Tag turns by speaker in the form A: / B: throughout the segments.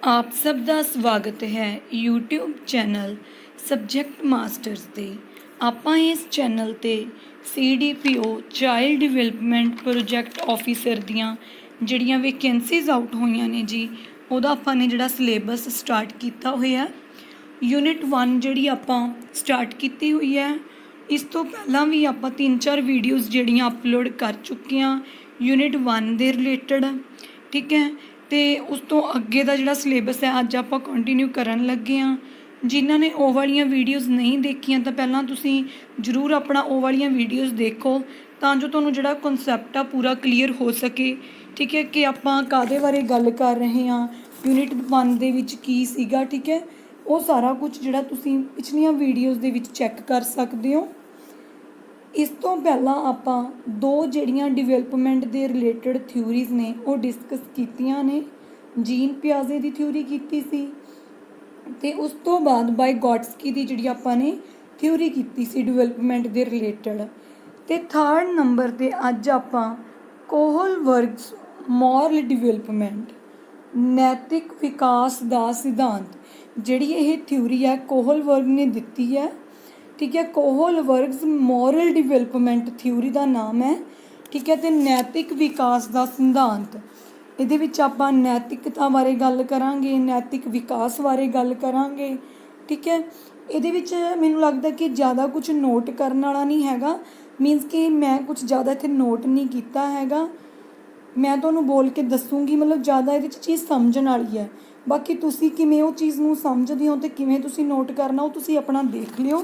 A: ਆਪ ਸਭ ਦਾ ਸਵਾਗਤ ਹੈ YouTube ਚੈਨਲ ਸਬਜੈਕਟ ਮਾਸਟਰਸ ਤੇ। ਆਪਾਂ ਇਸ ਚੈਨਲ ਤੇ CDPO child development project officer ਦੀਆਂ ਜਿਹੜੀਆਂ ਵੈਕੈਂਸੀਜ਼ ਆਊਟ ਹੋਈਆਂ ਨੇ ਜੀ, ਉਹਦਾ ਆਪਾਂ ਨੇ ਜਿਹੜਾ ਸਿਲੇਬਸ ਸਟਾਰਟ ਕੀਤਾ ਹੋਇਆ। ਯੂਨਿਟ 1 ਜਿਹੜੀ ਆਪਾਂ ਸਟਾਰਟ ਕੀਤੀ ਹੋਈ ਹੈ। ਇਸ ਤੋਂ ਪਹਿਲਾਂ ਵੀ ਆਪਾਂ 3-4 ਵੀਡੀਓਜ਼ ਜਿਹੜੀਆਂ ਅਪਲੋਡ ਕਰ ਚੁੱਕੇ ਹਾਂ ਯੂਨਿਟ 1 ਦੇ ਰਿਲੇਟਡ, ਠੀਕ ਹੈ। ਤੇ ਉਸ ਤੋਂ ਅੱਗੇ ਦਾ ਜਿਹੜਾ ਸਿਲੇਬਸ ਹੈ ਅੱਜ ਆਪਾਂ ਕੰਟੀਨਿਊ ਕਰਨ ਲੱਗੇ ਹਾਂ। ਜਿਨ੍ਹਾਂ ਨੇ ਉਹ ਵਾਲੀਆਂ ਵੀਡੀਓਜ਼ ਨਹੀਂ ਦੇਖੀਆਂ ਤਾਂ ਪਹਿਲਾਂ ਤੁਸੀਂ ਜ਼ਰੂਰ ਆਪਣਾ ਉਹ ਵਾਲੀਆਂ ਵੀਡੀਓਜ਼ ਦੇਖੋ, ਤਾਂ ਜੋ ਤੁਹਾਨੂੰ ਜਿਹੜਾ ਕਨਸੈਪਟ ਆ ਪੂਰਾ ਕਲੀਅਰ ਹੋ ਸਕੇ, ਠੀਕ ਹੈ, ਕਿ ਆਪਾਂ ਕਾਹਦੇ ਬਾਰੇ ਗੱਲ ਕਰ ਰਹੇ ਹਾਂ, ਯੂਨਿਟ 1 ਦੇ ਵਿੱਚ ਕੀ ਸੀਗਾ, ਠੀਕ ਹੈ। ਉਹ ਸਾਰਾ ਕੁਝ ਜਿਹੜਾ ਤੁਸੀਂ ਪਿਛਲੀਆਂ ਵੀਡੀਓਜ਼ ਦੇ ਵਿੱਚ ਚੈੱਕ ਕਰ ਸਕਦੇ ਹੋ। ਇਸ ਤੋਂ ਪਹਿਲਾਂ ਆਪਾਂ 2 ਜਿਹੜੀਆਂ ਡਿਵੈਲਪਮੈਂਟ ਦੇ ਰਿਲੇਟਡ ਥਿਊਰੀਜ਼ ਨੇ ਉਹ ਡਿਸਕਸ ਕੀਤੀਆਂ ਨੇ। ਜੀਨ ਪਿਆਜ਼ੇ ਦੀ ਥਿਊਰੀ ਕੀਤੀ ਸੀ ਅਤੇ ਉਸ ਤੋਂ ਬਾਅਦ ਬਾਇਗੋਟਸਕੀ ਦੀ ਜਿਹੜੀ ਆਪਾਂ ਨੇ ਥਿਊਰੀ ਕੀਤੀ ਸੀ ਡਿਵੈਲਪਮੈਂਟ ਦੇ ਰਿਲੇਟਡ। ਅਤੇ 3rd ਨੰਬਰ 'ਤੇ ਅੱਜ ਆਪਾਂ ਕੋਹਲਬਰਗਸ ਮੋਰਲ ਡਿਵੈਲਪਮੈਂਟ ਨੈਤਿਕ ਵਿਕਾਸ ਦਾ ਸਿਧਾਂਤ, ਜਿਹੜੀ ਇਹ ਥਿਊਰੀ ਹੈ ਕੋਹਲਬਰਗ ਨੇ ਦਿੱਤੀ ਹੈ, ਠੀਕ ਹੈ। ਕੋਹਲਬਰਗਸ ਮੋਰਲ ਡਿਵੈਲਪਮੈਂਟ ਥਿਊਰੀ ਦਾ ਨਾਮ ਹੈ, ਠੀਕ ਹੈ। ਅਤੇ ਨੈਤਿਕ ਵਿਕਾਸ ਦਾ ਸਿਧਾਂਤ, ਇਹਦੇ ਵਿੱਚ ਆਪਾਂ ਨੈਤਿਕਤਾ ਬਾਰੇ ਗੱਲ ਕਰਾਂਗੇ, ਨੈਤਿਕ ਵਿਕਾਸ ਬਾਰੇ ਗੱਲ ਕਰਾਂਗੇ, ਠੀਕ ਹੈ। ਇਹਦੇ ਵਿੱਚ ਮੈਨੂੰ ਲੱਗਦਾ ਕਿ ਜ਼ਿਆਦਾ ਕੁਝ ਨੋਟ ਕਰਨ ਵਾਲਾ ਨਹੀਂ ਹੈਗਾ, ਮੀਨਸ ਕਿ ਮੈਂ ਕੁਝ ਜ਼ਿਆਦਾ ਇੱਥੇ ਨੋਟ ਨਹੀਂ ਕੀਤਾ ਹੈਗਾ। ਮੈਂ ਤੁਹਾਨੂੰ ਬੋਲ ਕੇ ਦੱਸੂੰਗੀ, ਮਤਲਬ ਜ਼ਿਆਦਾ ਇਹਦੇ 'ਚ ਚੀਜ਼ ਸਮਝਣ ਵਾਲੀ ਹੈ। ਬਾਕੀ ਤੁਸੀਂ ਕਿਵੇਂ ਉਹ ਚੀਜ਼ ਨੂੰ ਸਮਝਦੇ ਹੋ ਅਤੇ ਕਿਵੇਂ ਤੁਸੀਂ ਨੋਟ ਕਰਨਾ ਉਹ ਤੁਸੀਂ ਆਪਣਾ ਦੇਖ ਲਿਓ।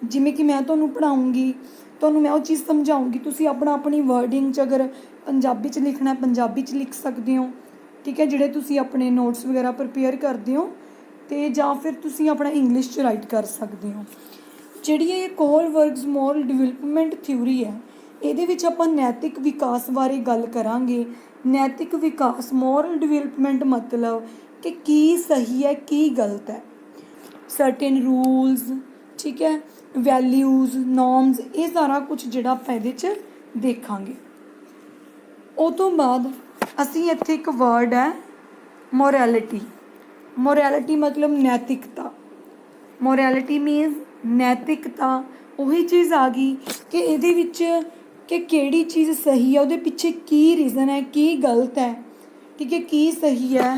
A: ਜਿਵੇਂ ਕਿ ਮੈਂ ਤੁਹਾਨੂੰ ਪੜ੍ਹਾਉਂਗੀ, ਤੁਹਾਨੂੰ ਮੈਂ ਉਹ ਚੀਜ਼ ਸਮਝਾਉਂਗੀ, ਤੁਸੀਂ ਆਪਣੀ ਵਰਡਿੰਗ 'ਚ ਅਗਰ ਪੰਜਾਬੀ 'ਚ ਲਿਖਣਾ ਪੰਜਾਬੀ 'ਚ ਲਿਖ ਸਕਦੇ ਹੋ, ਠੀਕ ਹੈ, ਜਿਹੜੇ ਤੁਸੀਂ ਆਪਣੇ ਨੋਟਸ ਵਗੈਰਾ ਪ੍ਰਿਪੇਅਰ ਕਰਦੇ ਹੋ, ਅਤੇ ਜਾਂ ਫਿਰ ਤੁਸੀਂ ਆਪਣਾ ਇੰਗਲਿਸ਼ 'ਚ ਰਾਈਟ ਕਰ ਸਕਦੇ ਹੋ। ਜਿਹੜੀ ਇਹ ਕੋਹਲਬਰਗਸ ਮੋਰਲ ਡਿਵੈਲਪਮੈਂਟ ਥਿਊਰੀ ਹੈ, ਇਹਦੇ ਵਿੱਚ ਆਪਾਂ ਨੈਤਿਕ ਵਿਕਾਸ ਬਾਰੇ ਗੱਲ ਕਰਾਂਗੇ। ਨੈਤਿਕ ਵਿਕਾਸ ਮੋਰਲ ਡਿਵੈਲਪਮੈਂਟ ਮਤਲਬ ਕਿ ਕੀ ਸਹੀ ਹੈ ਕੀ ਗਲਤ ਹੈ, ਸਰਟੇਨ ਰੂਲਸ, ਠੀਕ ਹੈ, ਵੈਲਿਊਜ਼, ਨੋਰਮਸ, ਇਹ ਸਾਰਾ ਕੁਝ ਜਿਹੜਾ ਆਪਾਂ ਇਹਦੇ 'ਚ ਦੇਖਾਂਗੇ। ਉਹ ਤੋਂ ਬਾਅਦ ਅਸੀਂ ਇੱਥੇ ਇੱਕ ਵਰਡ ਹੈ ਮੋਰੈਲਿਟੀ। ਮੋਰੈਲਿਟੀ ਮਤਲਬ ਨੈਤਿਕਤਾ। ਮੋਰੈਲਿਟੀ ਮੀਨਸ ਨੈਤਿਕਤਾ। ਉਹੀ ਚੀਜ਼ ਆ ਗਈ ਕਿ ਇਹਦੇ ਵਿੱਚ ਕਿ ਕਿਹੜੀ ਚੀਜ਼ ਸਹੀ ਹੈ, ਉਹਦੇ ਪਿੱਛੇ ਕੀ ਰੀਜ਼ਨ ਹੈ, ਕੀ ਗਲਤ ਹੈ, ਠੀਕ ਹੈ। ਕੀ ਸਹੀ ਹੈ,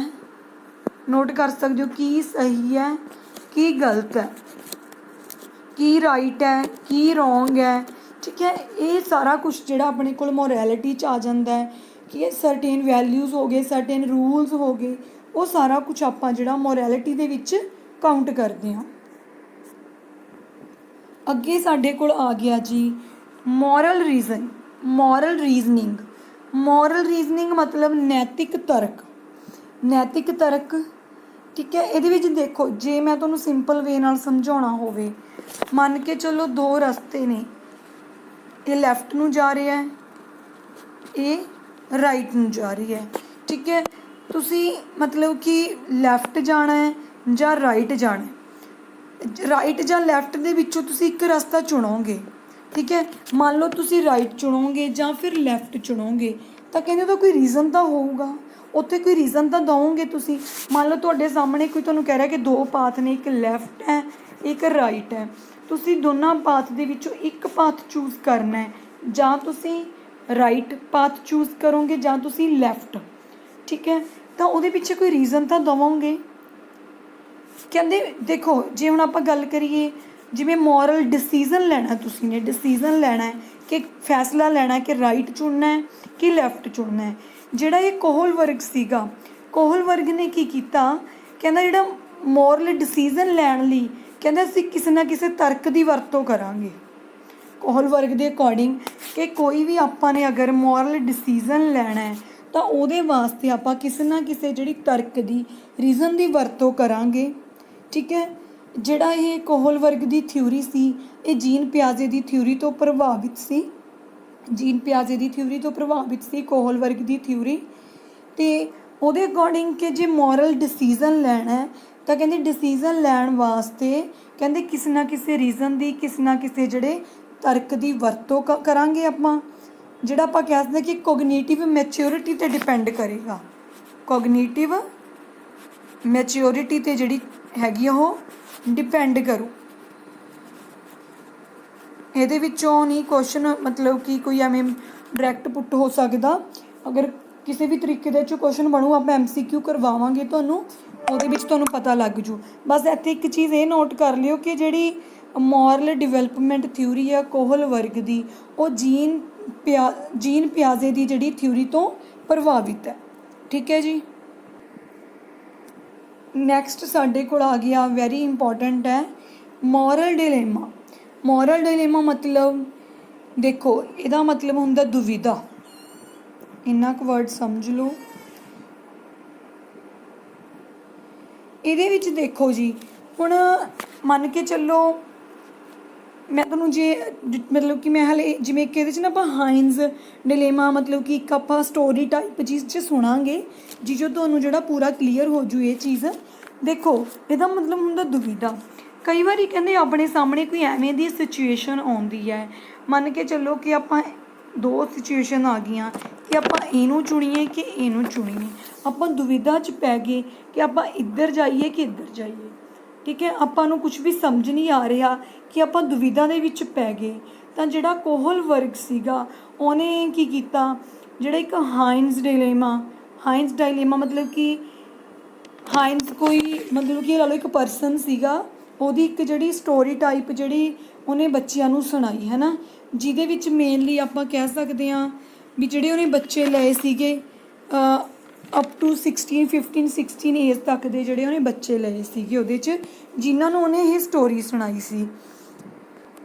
A: ਨੋਟ ਕਰ ਸਕਦੇ ਹੋ, ਕੀ ਸਹੀ ਹੈ ਕੀ ਗਲਤ ਹੈ, ਕੀ ਰਾਈਟ ਹੈ ਕੀ ਰੋਂਗ ਹੈ, ਠੀਕ ਹੈ। ਇਹ ਸਾਰਾ ਕੁਝ ਜਿਹੜਾ ਆਪਣੇ ਕੋਲ ਮੋਰੈਲਿਟੀ 'ਚ ਆ ਜਾਂਦਾ ਹੈ ਕਿ ਸਰਟੇਨ ਵੈਲਿਊਜ਼ ਹੋ ਗਏ, ਸਰਟੇਨ ਰੂਲਸ ਹੋ ਗਏ, ਉਹ ਸਾਰਾ ਕੁਝ ਆਪਾਂ ਜਿਹੜਾ ਮੋਰੈਲਿਟੀ ਦੇ ਵਿੱਚ ਕਾਊਂਟ ਕਰਦੇ ਹਾਂ। ਅੱਗੇ ਸਾਡੇ ਕੋਲ ਆ ਗਿਆ ਜੀ moral reason, moral reasoning. Moral reasoning ਮਤਲਬ ਨੈਤਿਕ ਤਰਕ। ਨੈਤਿਕ ਤਰਕ, ਠੀਕ ਹੈ। ਇਹਦੇ ਵਿੱਚ ਦੇਖੋ, ਜੇ ਮੈਂ ਤੁਹਾਨੂੰ ਸਿੰਪਲ ਵੇ ਨਾਲ ਸਮਝਾਉਣਾ ਹੋਵੇ, ਮੰਨ ਕੇ ਚੱਲੋ 2 ਰਸਤੇ ਨੇ, ਇਹ ਲੈਫਟ ਨੂੰ ਜਾ ਰਿਹਾ ਹੈ, ਇਹ ਰਾਈਟ ਨੂੰ ਜਾ ਰਹੀ ਹੈ, ਠੀਕ ਹੈ। ਤੁਸੀਂ ਮਤਲਬ ਕਿ ਲੈਫਟ ਜਾਣਾ ਹੈ ਜਾਂ ਰਾਈਟ ਜਾਣਾ ਹੈ, ਰਾਈਟ ਜਾਂ ਲੈਫਟ ਦੇ ਵਿੱਚੋਂ ਤੁਸੀਂ ਇੱਕ ਰਸਤਾ ਚੁਣੋਗੇ, ਠੀਕ ਹੈ। ਮੰਨ ਲਓ ਤੁਸੀਂ ਰਾਈਟ ਚੁਣੋਗੇ ਜਾਂ ਫਿਰ ਲੈਫਟ ਚੁਣੋਗੇ, ਤਾਂ ਕਹਿੰਦੇ ਉਹਦਾ ਕੋਈ ਰੀਜ਼ਨ ਤਾਂ ਹੋਊਗਾ, ਉੱਥੇ ਕੋਈ ਰੀਜ਼ਨ ਤਾਂ ਦਓਗੇ ਤੁਸੀਂ। ਮੰਨ ਲਓ ਤੁਹਾਡੇ ਸਾਹਮਣੇ ਕੋਈ ਤੁਹਾਨੂੰ ਕਹਿ ਰਿਹਾ ਕਿ 2 ਪਾਥ ਨੇ, ਇੱਕ ਲੈਫਟ ਹੈ ਇੱਕ ਰਾਈਟ ਹੈ, ਤੁਸੀਂ ਦੋਨਾਂ ਪਾਥ ਦੇ ਵਿੱਚੋਂ ਇੱਕ ਪਾਥ ਚੂਜ਼ ਕਰਨਾ ਹੈ, ਜਾਂ ਤੁਸੀਂ ਰਾਈਟ ਪਾਥ ਚੂਜ਼ ਕਰੋਗੇ ਜਾਂ ਤੁਸੀਂ ਲੈਫਟ, ਠੀਕ ਹੈ। ਤਾਂ ਉਹਦੇ ਪਿੱਛੇ ਕੋਈ ਰੀਜ਼ਨ ਤਾਂ ਦਵੋਗੇ। ਕਹਿੰਦੇ ਦੇਖੋ, ਜੇ ਹੁਣ ਆਪਾਂ ਗੱਲ ਕਰੀਏ ਜਿਵੇਂ ਮੋਰਲ ਡਿਸੀਜ਼ਨ ਲੈਣਾ, ਤੁਸੀਂ ਨੇ ਡਿਸੀਜ਼ਨ ਲੈਣਾ ਹੈ ਕਿ ਫੈਸਲਾ ਲੈਣਾ ਕਿ ਰਾਈਟ ਚੁਣਨਾ ਹੈ ਕਿ ਲੈਫਟ ਚੁਣਨਾ ਹੈ। ਜਿਹੜਾ ਇਹ ਕੋਹਲਬਰਗ ਸੀਗਾ, ਕੋਹਲਬਰਗ ਨੇ ਕੀ ਕੀਤਾ, ਕਹਿੰਦਾ ਜਿਹੜਾ ਮੋਰਲ ਡਿਸੀਜ਼ਨ ਲੈਣ ਲਈ ਕਹਿੰਦਾ ਅਸੀਂ ਕਿਸੇ ਨਾ ਕਿਸੇ ਤਰਕ ਦੀ ਵਰਤੋਂ ਕਰਾਂਗੇ। ਕੋਹਲਬਰਗ ਦੇ ਅਕੋਰਡਿੰਗ ਕਿ ਕੋਈ ਵੀ ਆਪਾਂ ਨੇ ਅਗਰ ਮੋਰਲ ਡਿਸੀਜ਼ਨ ਲੈਣਾ ਹੈ ਤਾਂ ਉਹਦੇ ਵਾਸਤੇ ਆਪਾਂ ਕਿਸੇ ਨਾ ਕਿਸੇ ਜਿਹੜੀ ਤਰਕ ਦੀ, ਰੀਜ਼ਨ ਦੀ ਵਰਤੋਂ ਕਰਾਂਗੇ, ਠੀਕ ਹੈ। ਜਿਹੜਾ ਇਹ ਕੋਹਲਬਰਗ ਦੀ ਥਿਊਰੀ ਸੀ, ਇਹ ਜੀਨ ਪਿਆਜ਼ੇ ਦੀ ਥਿਊਰੀ ਤੋਂ ਪ੍ਰਭਾਵਿਤ ਸੀ। ਜੀਨ ਪਿਆਜ਼ੇ ਦੀ ਥਿਊਰੀ ਤੋਂ ਪ੍ਰਭਾਵਿਤ ਸੀ ਕੋਹਲਬਰਗ ਦੀ ਥਿਊਰੀ। ਅਤੇ ਉਹਦੇ ਅਕੋਰਡਿੰਗ ਕਿ ਜੇ ਮੋਰਲ ਡਿਸੀਜ਼ਨ ਲੈਣਾ ਹੈ ਤਾਂ ਕਹਿੰਦੇ ਡਿਸੀਜ਼ਨ ਲੈਣ ਵਾਸਤੇ ਕਹਿੰਦੇ ਕਿਸੇ ਨਾ ਕਿਸੇ ਰੀਜ਼ਨ ਦੀ, ਕਿਸੇ ਨਾ ਕਿਸੇ ਜਿਹੜੇ ਤਰਕ ਦੀ ਵਰਤੋਂ ਕਰਾਂਗੇ ਆਪਾਂ, ਜਿਹੜਾ ਆਪਾਂ ਕਹਿ ਸਕਦੇ ਕਿ ਕੋਗਨੀਟਿਵ ਮੈਚਿਓਰਿਟੀ 'ਤੇ ਡਿਪੈਂਡ ਕਰੇਗਾ। ਕੋਗਨੀਟਿਵ ਮੈਚਿਓਰਿਟੀ ਤੇ ਜਿਹੜੀ ਹੈਗੀ ਉਹ ਡਿਪੈਂਡ ਕਰੂ। ਇਹਦੇ ਵਿੱਚੋਂ ਨਹੀਂ ਕੁਐਸਚਨ ਮਤਲਬ ਕਿ ਕੋਈ ਐਵੇਂ ਡਾਇਰੈਕਟ ਪੁੱਟ ਹੋ ਸਕਦਾ। ਅਗਰ ਕਿਸੇ ਵੀ ਤਰੀਕੇ ਦੇ 'ਚ ਕੁਐਸਚਨ ਬਣੂ ਆਪਾਂ MCQ ਕਰਵਾਵਾਂਗੇ ਤੁਹਾਨੂੰ, ਉਹਦੇ ਵਿੱਚ ਤੁਹਾਨੂੰ ਪਤਾ ਲੱਗ ਜੂ। ਬਸ ਇੱਥੇ ਇੱਕ ਚੀਜ਼ ਇਹ ਨੋਟ ਕਰ ਲਿਓ ਕਿ ਜਿਹੜੀ ਮੋਰਲ ਡਿਵੈਲਪਮੈਂਟ ਥਿਊਰੀ ਆ ਕੋਹਲਬਰਗ ਦੀ, ਉਹ ਜੀਨ ਪਿਆਜ਼ੇ ਦੀ ਜਿਹੜੀ ਥਿਊਰੀ ਤੋਂ ਪ੍ਰਭਾਵਿਤ ਹੈ। ਠੀਕ ਹੈ ਜੀ। ਨੈਕਸਟ ਸਾਡੇ ਕੋਲ ਆ ਗਿਆ, ਵੈਰੀ ਇੰਪੋਰਟੈਂਟ ਹੈ, ਮੋਰਲ ਡਿਲੇਮਾ। ਮੋਰਲ ਡਿਲੇਮਾ ਮਤਲਬ ਦੇਖੋ ਇਹਦਾ ਮਤਲਬ ਹੁੰਦਾ ਦੁਵਿਧਾ। ਇੰਨਾ ਕੁ ਵਰਡ ਸਮਝ ਲਓ। ਇਹਦੇ ਵਿੱਚ ਦੇਖੋ ਜੀ, ਹੁਣ ਮੰਨ ਕੇ ਚੱਲੋ ਮੈਂ ਤੁਹਾਨੂੰ ਜੇ ਮਤਲਬ ਕਿ ਮੈਂ ਹਾਲੇ ਜਿਵੇਂ ਕਿ ਇਹਦੇ 'ਚ ਨਾ ਆਪਾਂ ਹਾਈਨਜ਼ ਡਿਲੇਮਾ ਮਤਲਬ ਕਿ ਇੱਕ ਆਪਾਂ ਸਟੋਰੀ ਟਾਈਪ ਚੀਜ਼ 'ਚ ਸੁਣਾਂਗੇ ਜੀ, ਜੋ ਤੁਹਾਨੂੰ ਜਿਹੜਾ ਪੂਰਾ ਕਲੀਅਰ ਹੋ ਜੂ ਇਹ ਚੀਜ਼। ਦੇਖੋ ਇਹਦਾ ਮਤਲਬ ਹੁੰਦਾ ਦੁਵਿਧਾ। ਕਈ ਵਾਰੀ ਕਹਿੰਦੇ ਆਪਣੇ ਸਾਹਮਣੇ ਕੋਈ ਐਵੇਂ ਦੀ ਸਿਚੁਏਸ਼ਨ ਆਉਂਦੀ ਹੈ, ਮੰਨ ਕੇ ਚੱਲੋ ਕਿ ਆਪਾਂ ਦੋ ਸਿਚੁਏਸ਼ਨ ਆ ਗਈਆਂ ਕਿ ਆਪਾਂ ਇਹਨੂੰ ਚੁਣੀਏ ਕਿ ਇਹਨੂੰ ਚੁਣੀਏ। ਆਪਾਂ ਦੁਵਿਧਾ 'ਚ ਪੈ ਗਏ ਕਿ ਆਪਾਂ ਇੱਧਰ ਜਾਈਏ ਕਿ ਇੱਧਰ ਜਾਈਏ। ਠੀਕ ਹੈ, ਆਪਾਂ ਨੂੰ ਕੁਝ ਵੀ ਸਮਝ ਨਹੀਂ ਆ ਰਿਹਾ ਕਿ ਆਪਾਂ ਦੁਵਿਧਾ ਦੇ ਵਿੱਚ ਪੈ ਗਏ। ਤਾਂ ਜਿਹੜਾ ਕੋਹਲਬਰਗ ਸੀਗਾ ਉਹਨੇ ਕੀ ਕੀਤਾ, ਜਿਹੜਾ ਇੱਕ ਹਾਈਨਜ਼ ਡਾਇਲੇਮਾ ਮਤਲਬ ਕਿ ਹਾਈਨਜ਼ ਕੋਈ ਮਤਲਬ ਕਿ ਲਾ ਲਓ ਇੱਕ ਪਰਸਨ ਸੀਗਾ, ਉਹਦੀ ਇੱਕ ਜਿਹੜੀ ਸਟੋਰੀ ਟਾਈਪ ਜਿਹੜੀ ਉਹਨੇ ਬੱਚਿਆਂ ਨੂੰ ਸੁਣਾਈ ਹੈ ਨਾ, ਜਿਹਦੇ ਵਿੱਚ ਮੇਨਲੀ ਆਪਾਂ ਕਹਿ ਸਕਦੇ ਹਾਂ ਵੀ ਜਿਹੜੇ ਉਹਨੇ ਬੱਚੇ ਲਏ ਸੀਗੇ ਅਪ ਟੂ 15-16 ਏਜ ਤੱਕ ਦੇ ਜਿਹੜੇ ਉਹਨੇ ਬੱਚੇ ਲਏ ਸੀਗੇ ਉਹਦੇ 'ਚ, ਜਿਨ੍ਹਾਂ ਨੂੰ ਉਹਨੇ ਇਹ ਸਟੋਰੀ ਸੁਣਾਈ ਸੀ।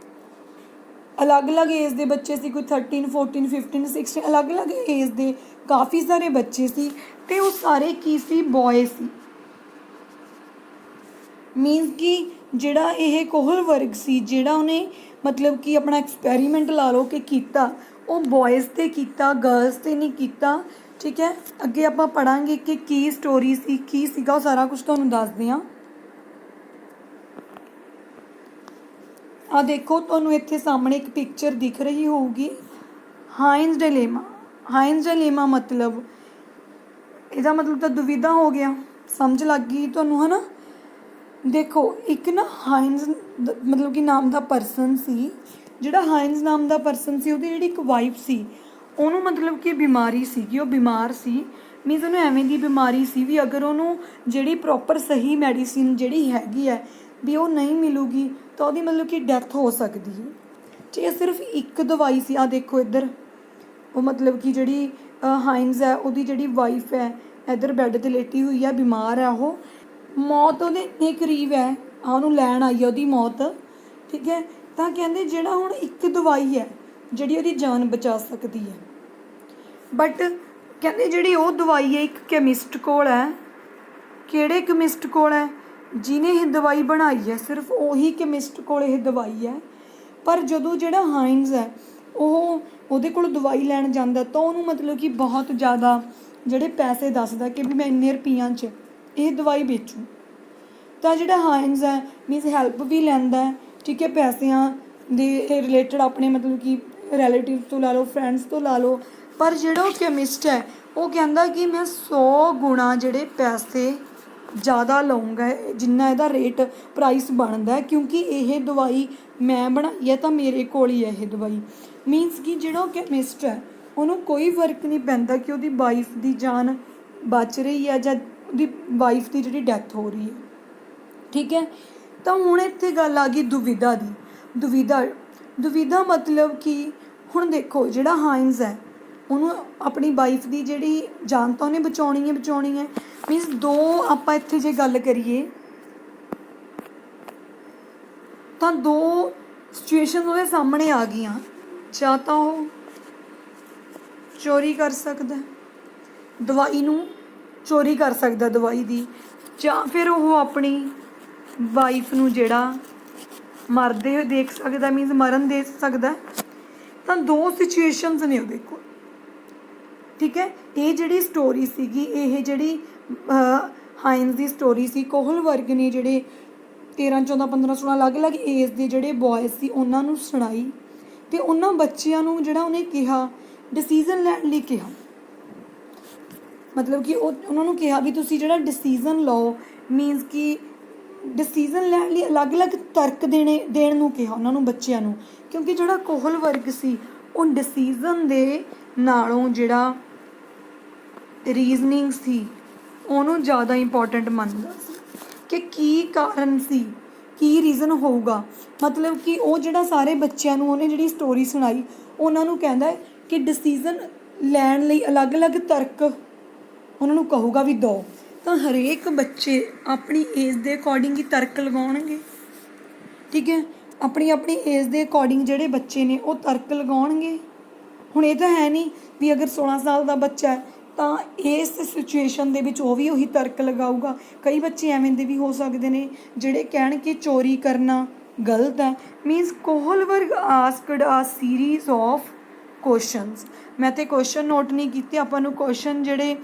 A: ਅਲੱਗ-ਅਲੱਗ ਏਜ ਦੇ ਬੱਚੇ ਸੀ, ਕੋਈ 13, 14, 15, 16 ਅਲੱਗ-ਅਲੱਗ ਏਜ ਦੇ ਕਾਫੀ ਸਾਰੇ ਬੱਚੇ ਸੀ ਅਤੇ ਉਹ ਸਾਰੇ ਕੀ ਸੀ, ਬॉय ਸੀ। ਮੀਨਸ ਕਿ ਜਿਹੜਾ ਇਹ ਕੋਹਲਬਰਗ ਸੀ, ਜਿਹੜਾ ਉਹਨੇ ਮਤਲਬ ਕਿ ਆਪਣਾ ਐਕਸਪੈਰੀਮੈਂਟ ਲਾ ਲਓ ਕਿ ਕੀਤਾ, ਉਹ ਬॉयज़ 'ਤੇ ਕੀਤਾ, ਗਰਲਸ 'ਤੇ ਨਹੀਂ ਕੀਤਾ। ਠੀਕ ਹੈ, ਅੱਗੇ ਆਪਾਂ ਪੜ੍ਹਾਂਗੇ ਕਿ ਕੀ ਸਟੋਰੀ ਸੀ, ਕੀ ਸੀਗਾ, ਉਹ ਸਾਰਾ ਕੁਝ ਤੁਹਾਨੂੰ ਦੱਸਦੇ ਹਾਂ। ਆਹ ਦੇਖੋ ਤੁਹਾਨੂੰ ਇੱਥੇ ਸਾਹਮਣੇ ਇੱਕ ਪਿਕਚਰ ਦਿਖ ਰਹੀ ਹੋਊਗੀ, ਹਾਈਨਜ਼ ਡਿਲੇਮਾ ਮਤਲਬ ਇਹਦਾ ਮਤਲਬ ਤਾਂ ਦੁਵਿਧਾ ਹੋ ਗਿਆ, ਸਮਝ ਲੱਗ ਗਈ ਤੁਹਾਨੂੰ ਹੈ ਨਾ। ਦੇਖੋ ਇੱਕ ਨਾ ਹਾਈਨਜ਼ ਮਤਲਬ ਕਿ ਨਾਮ ਦਾ ਪਰਸਨ ਸੀ, ਜਿਹੜਾ ਹਾਈਨਜ਼ ਨਾਮ ਦਾ ਪਰਸਨ ਸੀ ਉਹਦੀ ਜਿਹੜੀ ਇੱਕ ਵਾਈਫ ਸੀ, ਉਹਨੂੰ ਮਤਲਬ ਕਿ ਬਿਮਾਰੀ ਸੀਗੀ, ਉਹ ਬਿਮਾਰ ਸੀ। ਮੀਨਸ ਉਹਨੂੰ ਐਵੇਂ ਦੀ ਬਿਮਾਰੀ ਸੀ ਵੀ ਅਗਰ ਉਹਨੂੰ ਜਿਹੜੀ ਪ੍ਰੋਪਰ ਸਹੀ ਮੈਡੀਸਿਨ ਜਿਹੜੀ ਹੈਗੀ ਹੈ ਵੀ ਉਹ ਨਹੀਂ ਮਿਲੂਗੀ ਤਾਂ ਉਹਦੀ ਮਤਲਬ ਕਿ ਡੈਥ ਹੋ ਸਕਦੀ ਹੈ। ਜੇ ਸਿਰਫ ਇੱਕ ਦਵਾਈ ਸੀ, ਆਹ ਦੇਖੋ ਇੱਧਰ ਉਹ ਮਤਲਬ ਕਿ ਜਿਹੜੀ ਹਾਈਨਜ਼ ਹੈ ਉਹਦੀ ਜਿਹੜੀ ਵਾਈਫ ਹੈ ਇੱਧਰ ਬੈੱਡ 'ਤੇ ਲੇਟੀ ਹੋਈ ਹੈ, ਬਿਮਾਰ ਹੈ ਉਹ, ਮੌਤ ਉਹਦੇ ਇੰਨੇ ਕਰੀਬ ਹੈ, ਉਹਨੂੰ ਲੈਣ ਆਈ ਹੈ ਉਹਦੀ ਮੌਤ। ਠੀਕ ਹੈ, ਤਾਂ ਕਹਿੰਦੇ ਜਿਹੜਾ ਹੁਣ ਇੱਕ ਦਵਾਈ ਹੈ ਜਿਹੜੀ ਉਹਦੀ ਜਾਨ ਬਚਾ ਸਕਦੀ ਹੈ, ਬਟ ਕਹਿੰਦੇ ਜਿਹੜੀ ਉਹ ਦਵਾਈ ਹੈ ਇੱਕ ਕੈਮਿਸਟ ਕੋਲ ਹੈ। ਕਿਹੜੇ ਕੈਮਿਸਟ ਕੋਲ ਹੈ? ਜਿਹਨੇ ਇਹ ਦਵਾਈ ਬਣਾਈ ਹੈ, ਸਿਰਫ ਉਹੀ ਕੈਮਿਸਟ ਕੋਲ ਇਹ ਦਵਾਈ ਹੈ। ਪਰ ਜਦੋਂ ਜਿਹੜਾ ਹਾਈਨਜ਼ ਹੈ ਉਹ ਉਹਦੇ ਕੋਲ ਦਵਾਈ ਲੈਣ ਜਾਂਦਾ ਤਾਂ ਉਹਨੂੰ ਮਤਲਬ ਕਿ ਬਹੁਤ ਜ਼ਿਆਦਾ ਜਿਹੜੇ ਪੈਸੇ ਦੱਸਦਾ ਕਿ ਵੀ ਮੈਂ ਇੰਨੇ ਰੁਪਈਆਂ 'ਚ ਇਹ ਦਵਾਈ ਵੇਚੂ। ਤਾਂ ਜਿਹੜਾ ਹਾਈਨਜ਼ ਹੈ ਮੀਨਸ ਹੈਲਪ ਵੀ ਲੈਂਦਾ। ਠੀਕ ਹੈ, ਪੈਸਿਆਂ ਦੇ ਰਿਲੇਟਡ ਆਪਣੇ ਮਤਲਬ ਕਿ ਰਿਲੇਟਿਵ ਤੋਂ ਲਾ ਲਓ, ਫਰੈਂਡਸ ਤੋਂ ਲਾ ਲਓ। ਪਰ ਜਿਹੜਾ ਉਹ ਕੈਮਿਸਟ ਹੈ ਉਹ ਕਹਿੰਦਾ ਕਿ ਮੈਂ 100 ਗੁਣਾ ਜਿਹੜੇ ਪੈਸੇ ਜ਼ਿਆਦਾ ਲਊਂਗਾ, ਜਿੰਨਾ ਇਹਦਾ ਰੇਟ ਪ੍ਰਾਈਸ ਬਣਦਾ, ਕਿਉਂਕਿ ਇਹ ਦਵਾਈ ਮੈਂ ਬਣਾਈ ਹੈ ਤਾਂ ਮੇਰੇ ਕੋਲ ਹੀ ਹੈ ਇਹ ਦਵਾਈ। ਮੀਨਸ ਕਿ ਜਿਹੜਾ ਉਹ ਕੈਮਿਸਟ ਹੈ ਉਹਨੂੰ ਕੋਈ ਫਰਕ ਨਹੀਂ ਪੈਂਦਾ ਕਿ ਉਹਦੀ ਵਾਈਫ ਦੀ ਜਾਨ ਬਚ ਰਹੀ ਹੈ ਜਾਂ ਉਹਦੀ ਵਾਈਫ ਦੀ ਜਿਹੜੀ ਡੈਥ ਹੋ ਰਹੀ ਹੈ। ਠੀਕ ਹੈ, ਤਾਂ ਹੁਣ ਇੱਥੇ ਗੱਲ ਆ ਗਈ ਦੁਵਿਧਾ ਦੀ। ਦੁਵਿਧਾ ਮਤਲਬ ਕਿ ਹੁਣ ਦੇਖੋ ਜਿਹੜਾ ਹਾਈਨਜ਼ ਹੈ ਉਹਨੂੰ ਆਪਣੀ ਵਾਈਫ ਦੀ ਜਿਹੜੀ ਜਾਨ ਤਾਂ ਉਹਨੇ ਬਚਾਉਣੀ ਹੈ। ਮੀਨਸ ਦੋ ਆਪਾਂ ਇੱਥੇ ਜੇ ਗੱਲ ਕਰੀਏ ਤਾਂ ਦੋ ਸਿਚੁਏਸ਼ਨ ਉਹਦੇ ਸਾਹਮਣੇ ਆ ਗਈਆਂ, ਜਾਂ ਤਾਂ ਉਹ ਚੋਰੀ ਕਰ ਸਕਦਾ, ਦਵਾਈ ਨੂੰ ਚੋਰੀ ਕਰ ਸਕਦਾ ਦਵਾਈ ਦੀ, ਜਾਂ ਫਿਰ ਉਹ ਆਪਣੀ ਵਾਈਫ ਨੂੰ ਜਿਹੜਾ ਮਰਦੇ ਹੋਏ ਦੇਖ ਸਕਦਾ, ਮੀਨਸ ਮਰਨ ਦੇ ਸਕਦਾ। ਤਾਂ ਦੋ ਸਿਚੁਏਸ਼ਨਸ ਨੇ ਉਹਦੇ ਕੋਲ। ਠੀਕ ਹੈ, ਇਹ ਜਿਹੜੀ ਸਟੋਰੀ ਸੀਗੀ, ਇਹ ਜਿਹੜੀ ਹਾਈਨਜ਼ ਦੀ ਸਟੋਰੀ ਸੀ, ਕੋਹਲਬਰਗ ਨੇ ਜਿਹੜੇ 13, 14, 15, 16 ਅਲੱਗ-ਅਲੱਗ ਏਜ ਦੇ ਜਿਹੜੇ ਬॉयਜ਼ ਸੀ ਉਹਨਾਂ ਨੂੰ ਸੁਣਾਈ ਅਤੇ ਉਹਨਾਂ ਬੱਚਿਆਂ ਨੂੰ ਜਿਹੜਾ ਉਹਨੇ ਕਿਹਾ ਡਿਸੀਜ਼ਨ ਲੈਣ ਲਈ ਕਿਹਾ। मतलब कि ਉਹਨਾਂ ਨੂੰ ਕਿਹਾ ਵੀ ਤੁਸੀਂ ਜਿਹੜਾ ਡਿਸੀਜ਼ਨ ਲਓ, ਮੀਨਸ ਕਿ ਡਿਸੀਜ਼ਨ ਲੈਣ ਲਈ ਅਲੱਗ-ਅਲੱਗ ਤਰਕ ਦੇਣ ਨੂੰ ਕਿਹਾ ਉਹਨਾਂ ਨੂੰ, ਬੱਚਿਆਂ ਨੂੰ। ਕਿਉਂਕਿ ਜਿਹੜਾ ਕੋਹਲ ਵਰਗ ਸੀ ਉਹ ਡਿਸੀਜ਼ਨ ਦੇ ਨਾਲੋਂ ਜਿਹੜਾ ਰੀਜ਼ਨਿੰਗ ਸੀ ਉਹਨੂੰ ਜ਼ਿਆਦਾ ਇੰਪੋਰਟੈਂਟ ਮੰਨਦਾ ਸੀ ਕਿ ਕੀ ਕਾਰਨ ਸੀ, ਕੀ ਰੀਜ਼ਨ ਹੋਊਗਾ। ਮਤਲਬ ਕਿ ਉਹ ਜਿਹੜਾ ਸਾਰੇ ਬੱਚਿਆਂ ਨੂੰ ਉਹਨੇ ਜਿਹੜੀ ਸਟੋਰੀ ਸੁਣਾਈ, ਉਹਨਾਂ ਨੂੰ ਕਹਿੰਦਾ ਕਿ ਡਿਸੀਜ਼ਨ ਲੈਣ ਲਈ ਅਲੱਗ-ਅਲੱਗ ਤਰਕ ਉਹਨਾਂ ਨੂੰ ਕਹੂਗਾ ਵੀ ਦਿਓ। ਤਾਂ ਹਰੇਕ ਬੱਚੇ ਆਪਣੀ ਏਜ ਦੇ ਅਕੋਰਡਿੰਗ ਹੀ ਤਰਕ ਲਗਾਉਣਗੇ, ਠੀਕ ਹੈ। ਆਪਣੀ ਆਪਣੀ ਏਜ ਦੇ ਅਕੋਰਡਿੰਗ ਜਿਹੜੇ ਬੱਚੇ ਨੇ ਉਹ ਤਰਕ ਲਗਾਉਣਗੇ। ਹੁਣ ਇਹ ਤਾਂ ਹੈ ਨਹੀਂ ਵੀ ਅਗਰ 16 ਸਾਲ ਦਾ ਬੱਚਾ ਹੈ ਤਾਂ ਇਸ ਸਿਚੁਏਸ਼ਨ ਦੇ ਵਿੱਚ ਉਹ ਵੀ ਉਹੀ ਤਰਕ ਲਗਾਊਗਾ। ਕਈ ਬੱਚੇ ਐਵੇਂ ਦੇ ਵੀ ਹੋ ਸਕਦੇ ਨੇ ਜਿਹੜੇ ਕਹਿਣ ਕਿ ਚੋਰੀ ਕਰਨਾ ਗਲਤ ਹੈ। ਮੀਨਸ ਕੋਹਲ ਵਰਗ ਆਸਕਡ ਆ ਸੀਰੀਜ਼ ਆਫ ਕੁਐਸਚਨਸ। ਮੈਂ ਤੇ ਕੁਐਸਚਨ ਨੋਟ ਨਹੀਂ ਕੀਤੇ, ਆਪਾਂ ਨੂੰ ਕੁਐਸਚਨ ਜਿਹੜੇ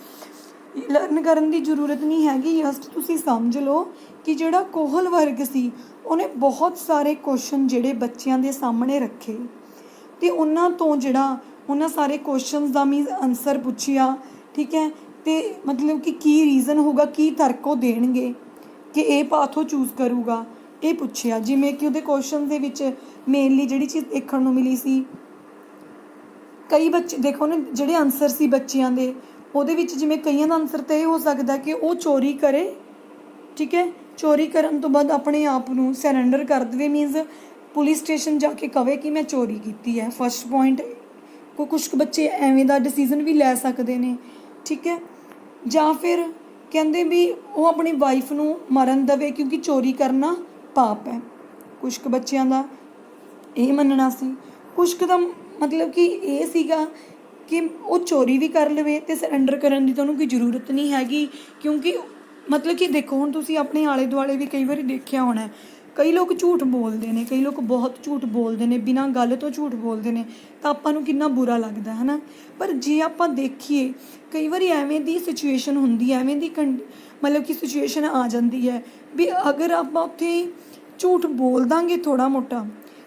A: ਲਰਨ ਕਰਨ ਦੀ ਜ਼ਰੂਰਤ ਨਹੀਂ ਹੈਗੀ, ਜਸਟ ਤੁਸੀਂ ਸਮਝ ਲਓ ਕਿ ਜਿਹੜਾ ਕੋਹਲ ਵਰਗ ਸੀ ਉਹਨੇ ਬਹੁਤ ਸਾਰੇ ਕੁਐਸਚਨ ਜਿਹੜੇ ਬੱਚਿਆਂ ਦੇ ਸਾਹਮਣੇ ਰੱਖੇ ਅਤੇ ਉਹਨਾਂ ਤੋਂ ਜਿਹੜਾ ਉਹਨਾਂ ਸਾਰੇ ਕੁਐਸਚਨਸ ਦਾ ਮੀਨਸ ਆਨਸਰ ਪੁੱਛਿਆ, ਠੀਕ ਹੈ। ਅਤੇ ਮਤਲਬ ਕਿ ਕੀ ਰੀਜ਼ਨ ਹੋਊਗਾ, ਕੀ ਤਰਕ ਉਹ ਦੇਣਗੇ ਕਿ ਇਹ ਪਾਥ ਉਹ ਚੂਜ਼ ਕਰੂਗਾ, ਇਹ ਪੁੱਛਿਆ। ਜਿਵੇਂ ਕਿ ਉਹਦੇ ਕੁਐਸਚਨ ਦੇ ਵਿੱਚ ਮੇਨਲੀ ਜਿਹੜੀ ਚੀਜ਼ ਦੇਖਣ ਨੂੰ ਮਿਲੀ ਸੀ, ਕਈ ਬੱਚੇ ਦੇਖੋ ਨਾ ਜਿਹੜੇ ਆਨਸਰ ਸੀ ਬੱਚਿਆਂ ਦੇ, ਉਹਦੇ ਵਿੱਚ ਜਿਵੇਂ ਕਈਆਂ ਦਾ ਆਨਸਰ ਤਾਂ ਇਹ ਹੋ ਸਕਦਾ ਕਿ ਉਹ ਚੋਰੀ ਕਰੇ, ਠੀਕ ਹੈ। ਚੋਰੀ ਕਰਨ ਤੋਂ ਬਾਅਦ ਆਪਣੇ ਆਪ ਨੂੰ ਸਰੈਂਡਰ ਕਰ ਦੇਵੇ, ਮੀਨਸ ਪੁਲਿਸ ਸਟੇਸ਼ਨ ਜਾ ਕੇ ਕਵੇ ਕਿ ਮੈਂ ਚੋਰੀ ਕੀਤੀ ਹੈ। ਫਸਟ ਪੁਆਇੰਟ, ਕੁਛ ਕੁ ਬੱਚੇ ਐਵੇਂ ਦਾ ਡਿਸੀਜ਼ਨ ਵੀ ਲੈ ਸਕਦੇ ਨੇ, ਠੀਕ ਹੈ। ਜਾਂ ਫਿਰ ਕਹਿੰਦੇ ਵੀ ਉਹ ਆਪਣੀ ਵਾਈਫ ਨੂੰ ਮਰਨ ਦੇਵੇ ਕਿਉਂਕਿ ਚੋਰੀ ਕਰਨਾ ਪਾਪ ਹੈ। ਕੁਛ ਕੁ ਬੱਚਿਆਂ ਦਾ ਇਹ ਮੰਨਣਾ ਸੀ, ਕੁਛ ਕੁ ਦਾ ਮਤਲਬ ਕਿ ਇਹ ਸੀਗਾ ਕਿ ਉਹ ਚੋਰੀ ਵੀ ਕਰ ਲਵੇ ਅਤੇ ਸਰੈਂਡਰ ਕਰਨ ਦੀ ਤਾਂ ਉਹਨੂੰ ਕੋਈ ਜ਼ਰੂਰਤ ਨਹੀਂ ਹੈਗੀ। ਕਿਉਂਕਿ ਮਤਲਬ ਕਿ ਦੇਖੋ ਹੁਣ ਤੁਸੀਂ ਆਪਣੇ ਆਲੇ ਦੁਆਲੇ ਵੀ ਕਈ ਵਾਰੀ ਦੇਖਿਆ ਹੋਣਾ, ਕਈ ਲੋਕ ਝੂਠ ਬੋਲਦੇ ਨੇ, ਕਈ ਲੋਕ ਬਹੁਤ ਝੂਠ ਬੋਲਦੇ ਨੇ, ਬਿਨਾਂ ਗੱਲ ਤੋਂ ਝੂਠ ਬੋਲਦੇ ਨੇ, ਤਾਂ ਆਪਾਂ ਨੂੰ ਕਿੰਨਾ ਬੁਰਾ ਲੱਗਦਾ ਹੈ ਨਾ। ਪਰ ਜੇ ਆਪਾਂ ਦੇਖੀਏ ਕਈ ਵਾਰੀ ਐਵੇਂ ਦੀ ਸਿਚੁਏਸ਼ਨ ਹੁੰਦੀ ਹੈ, ਐਵੇਂ ਦੀ ਮਤਲਬ ਕਿ ਸਿਚੁਏਸ਼ਨ ਆ ਜਾਂਦੀ ਹੈ ਵੀ ਅਗਰ ਆਪਾਂ ਉੱਥੇ ਝੂਠ ਬੋਲ ਦਾਂਗੇ ਥੋੜ੍ਹਾ ਮੋਟਾ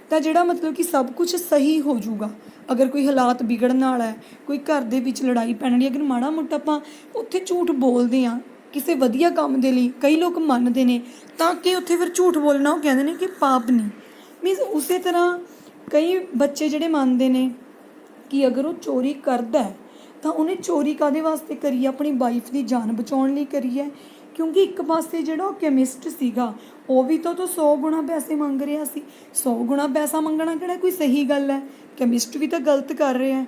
A: ਤਾਂ ਜਿਹੜਾ ਮਤਲਬ ਕਿ ਸਭ ਕੁਛ ਸਹੀ ਹੋ ਜਾਊਗਾ। ਅਗਰ ਕੋਈ ਹਾਲਾਤ ਵਿਗੜਨ ਵਾਲਾ ਹੈ, ਕੋਈ ਘਰ ਦੇ ਵਿੱਚ ਲੜਾਈ ਪੈਣ ਵਾਲੀ, ਅਗਰ ਮਾੜਾ ਮੋਟਾ ਆਪਾਂ ਉੱਥੇ ਝੂਠ ਬੋਲਦੇ ਹਾਂ ਕਿਸੇ ਵਧੀਆ ਕੰਮ ਦੇ ਲਈ, ਕਈ ਲੋਕ ਮੰਨਦੇ ਨੇ ਤਾਂ ਕਿ ਉੱਥੇ ਫਿਰ ਝੂਠ ਬੋਲਣਾ ਉਹ ਕਹਿੰਦੇ ਨੇ ਕਿ ਪਾਪ ਨਹੀਂ। ਮੀਨਸ ਉਸੇ ਤਰ੍ਹਾਂ ਕਈ ਬੱਚੇ ਜਿਹੜੇ ਮੰਨਦੇ ਨੇ ਕਿ ਅਗਰ ਉਹ ਚੋਰੀ ਕਰਦਾ ਤਾਂ ਉਹਨੇ ਚੋਰੀ ਕਾਹਦੇ ਵਾਸਤੇ ਕਰੀ ਹੈ, ਆਪਣੀ ਵਾਈਫ ਦੀ ਜਾਨ ਬਚਾਉਣ ਲਈ ਕਰੀ ਹੈ। ਕਿਉਂਕਿ ਇੱਕ ਪਾਸੇ ਜਿਹੜਾ ਉਹ ਕੈਮਿਸਟ ਸੀਗਾ ਉਹ ਵੀ ਤਾਂ 100 ਗੁਣਾ ਪੈਸੇ ਮੰਗ ਰਿਹਾ ਸੀ। 100 ਗੁਣਾ ਪੈਸਾ ਮੰਗਣਾ ਕਿਹੜਾ ਕੋਈ ਸਹੀ ਗੱਲ ਹੈ, ਕੈਮਿਸਟ ਵੀ ਤਾਂ ਗਲਤ ਕਰ ਰਿਹਾ।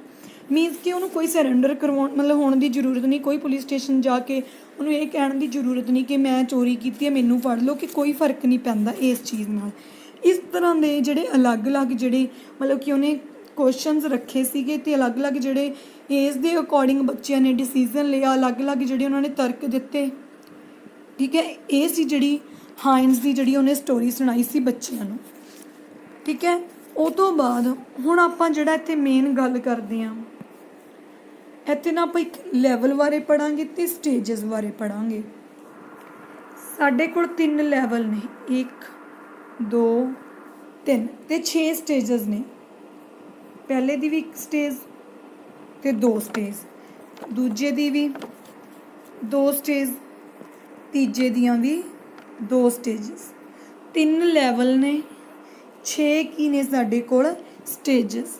A: ਮੀਨਸ ਕਿ ਉਹਨੂੰ ਕੋਈ ਸਰੈਂਡਰ ਮਤਲਬ ਹੋਣ ਦੀ ਜ਼ਰੂਰਤ ਨਹੀਂ, ਕੋਈ ਪੁਲਿਸ ਸਟੇਸ਼ਨ ਜਾ ਕੇ ਉਹਨੂੰ ਇਹ ਕਹਿਣ ਦੀ ਜ਼ਰੂਰਤ ਨਹੀਂ ਕਿ ਮੈਂ ਚੋਰੀ ਕੀਤੀ ਹੈ ਮੈਨੂੰ ਫੜ ਲਓ, ਕਿ ਕੋਈ ਫਰਕ ਨਹੀਂ ਪੈਂਦਾ ਇਸ ਚੀਜ਼ ਨਾਲ। ਇਸ ਤਰ੍ਹਾਂ ਦੇ ਜਿਹੜੇ ਅਲੱਗ-ਅਲੱਗ ਜਿਹੜੇ ਮਤਲਬ ਕਿ ਉਹਨੇ ਕੁਐਸਚਨਸ ਰੱਖੇ ਸੀਗੇ ਅਤੇ ਅਲੱਗ-ਅਲੱਗ ਜਿਹੜੇ ਏਜ ਦੇ ਅਕੋਰਡਿੰਗ ਬੱਚਿਆਂ ਨੇ ਡਿਸੀਜ਼ਨ ਲਿਆ, ਅਲੱਗ-ਅਲੱਗ ਜਿਹੜੇ ਉਹਨਾਂ ਨੇ ਤਰਕ ਦਿੱਤੇ, ਠੀਕ ਹੈ। ਇਹ ਸੀ ਜਿਹੜੀ ਹਾਈਨਸ ਦੀ ਜਿਹੜੀ ਉਹਨੇ ਸਟੋਰੀ ਸੁਣਾਈ ਸੀ ਬੱਚਿਆਂ ਨੂੰ, ਠੀਕ ਹੈ। ਉਹ ਤੋਂ ਬਾਅਦ ਹੁਣ ਆਪਾਂ ਜਿਹੜਾ ਇੱਥੇ ਮੇਨ ਗੱਲ ਕਰਦੇ ਹਾਂ, ਇੱਥੇ ਨਾ ਆਪਾਂ ਇੱਕ ਲੈਵਲ ਬਾਰੇ ਪੜ੍ਹਾਂਗੇ ਅਤੇ ਸਟੇਜਸ ਬਾਰੇ ਪੜ੍ਹਾਂਗੇ। ਸਾਡੇ ਕੋਲ 3 ਲੈਵਲ ਨੇ, 1 2 3 ਅਤੇ 6 ਸਟੇਜਸ ਨੇ। ਪਹਿਲੇ ਦੀ ਵੀ 1 ਸਟੇਜ ਅਤੇ 2 ਸਟੇਜ, ਦੂਜੇ ਦੀ ਵੀ 2 ਸਟੇਜ, ਤੀਜੇ ਦੀਆਂ ਵੀ 2 ਸਟੇਜਸ। 3 ਲੈਵਲ ਨੇ, 6 ਕੀ ਨੇ ਸਾਡੇ ਕੋਲ ਸਟੇਜਸ।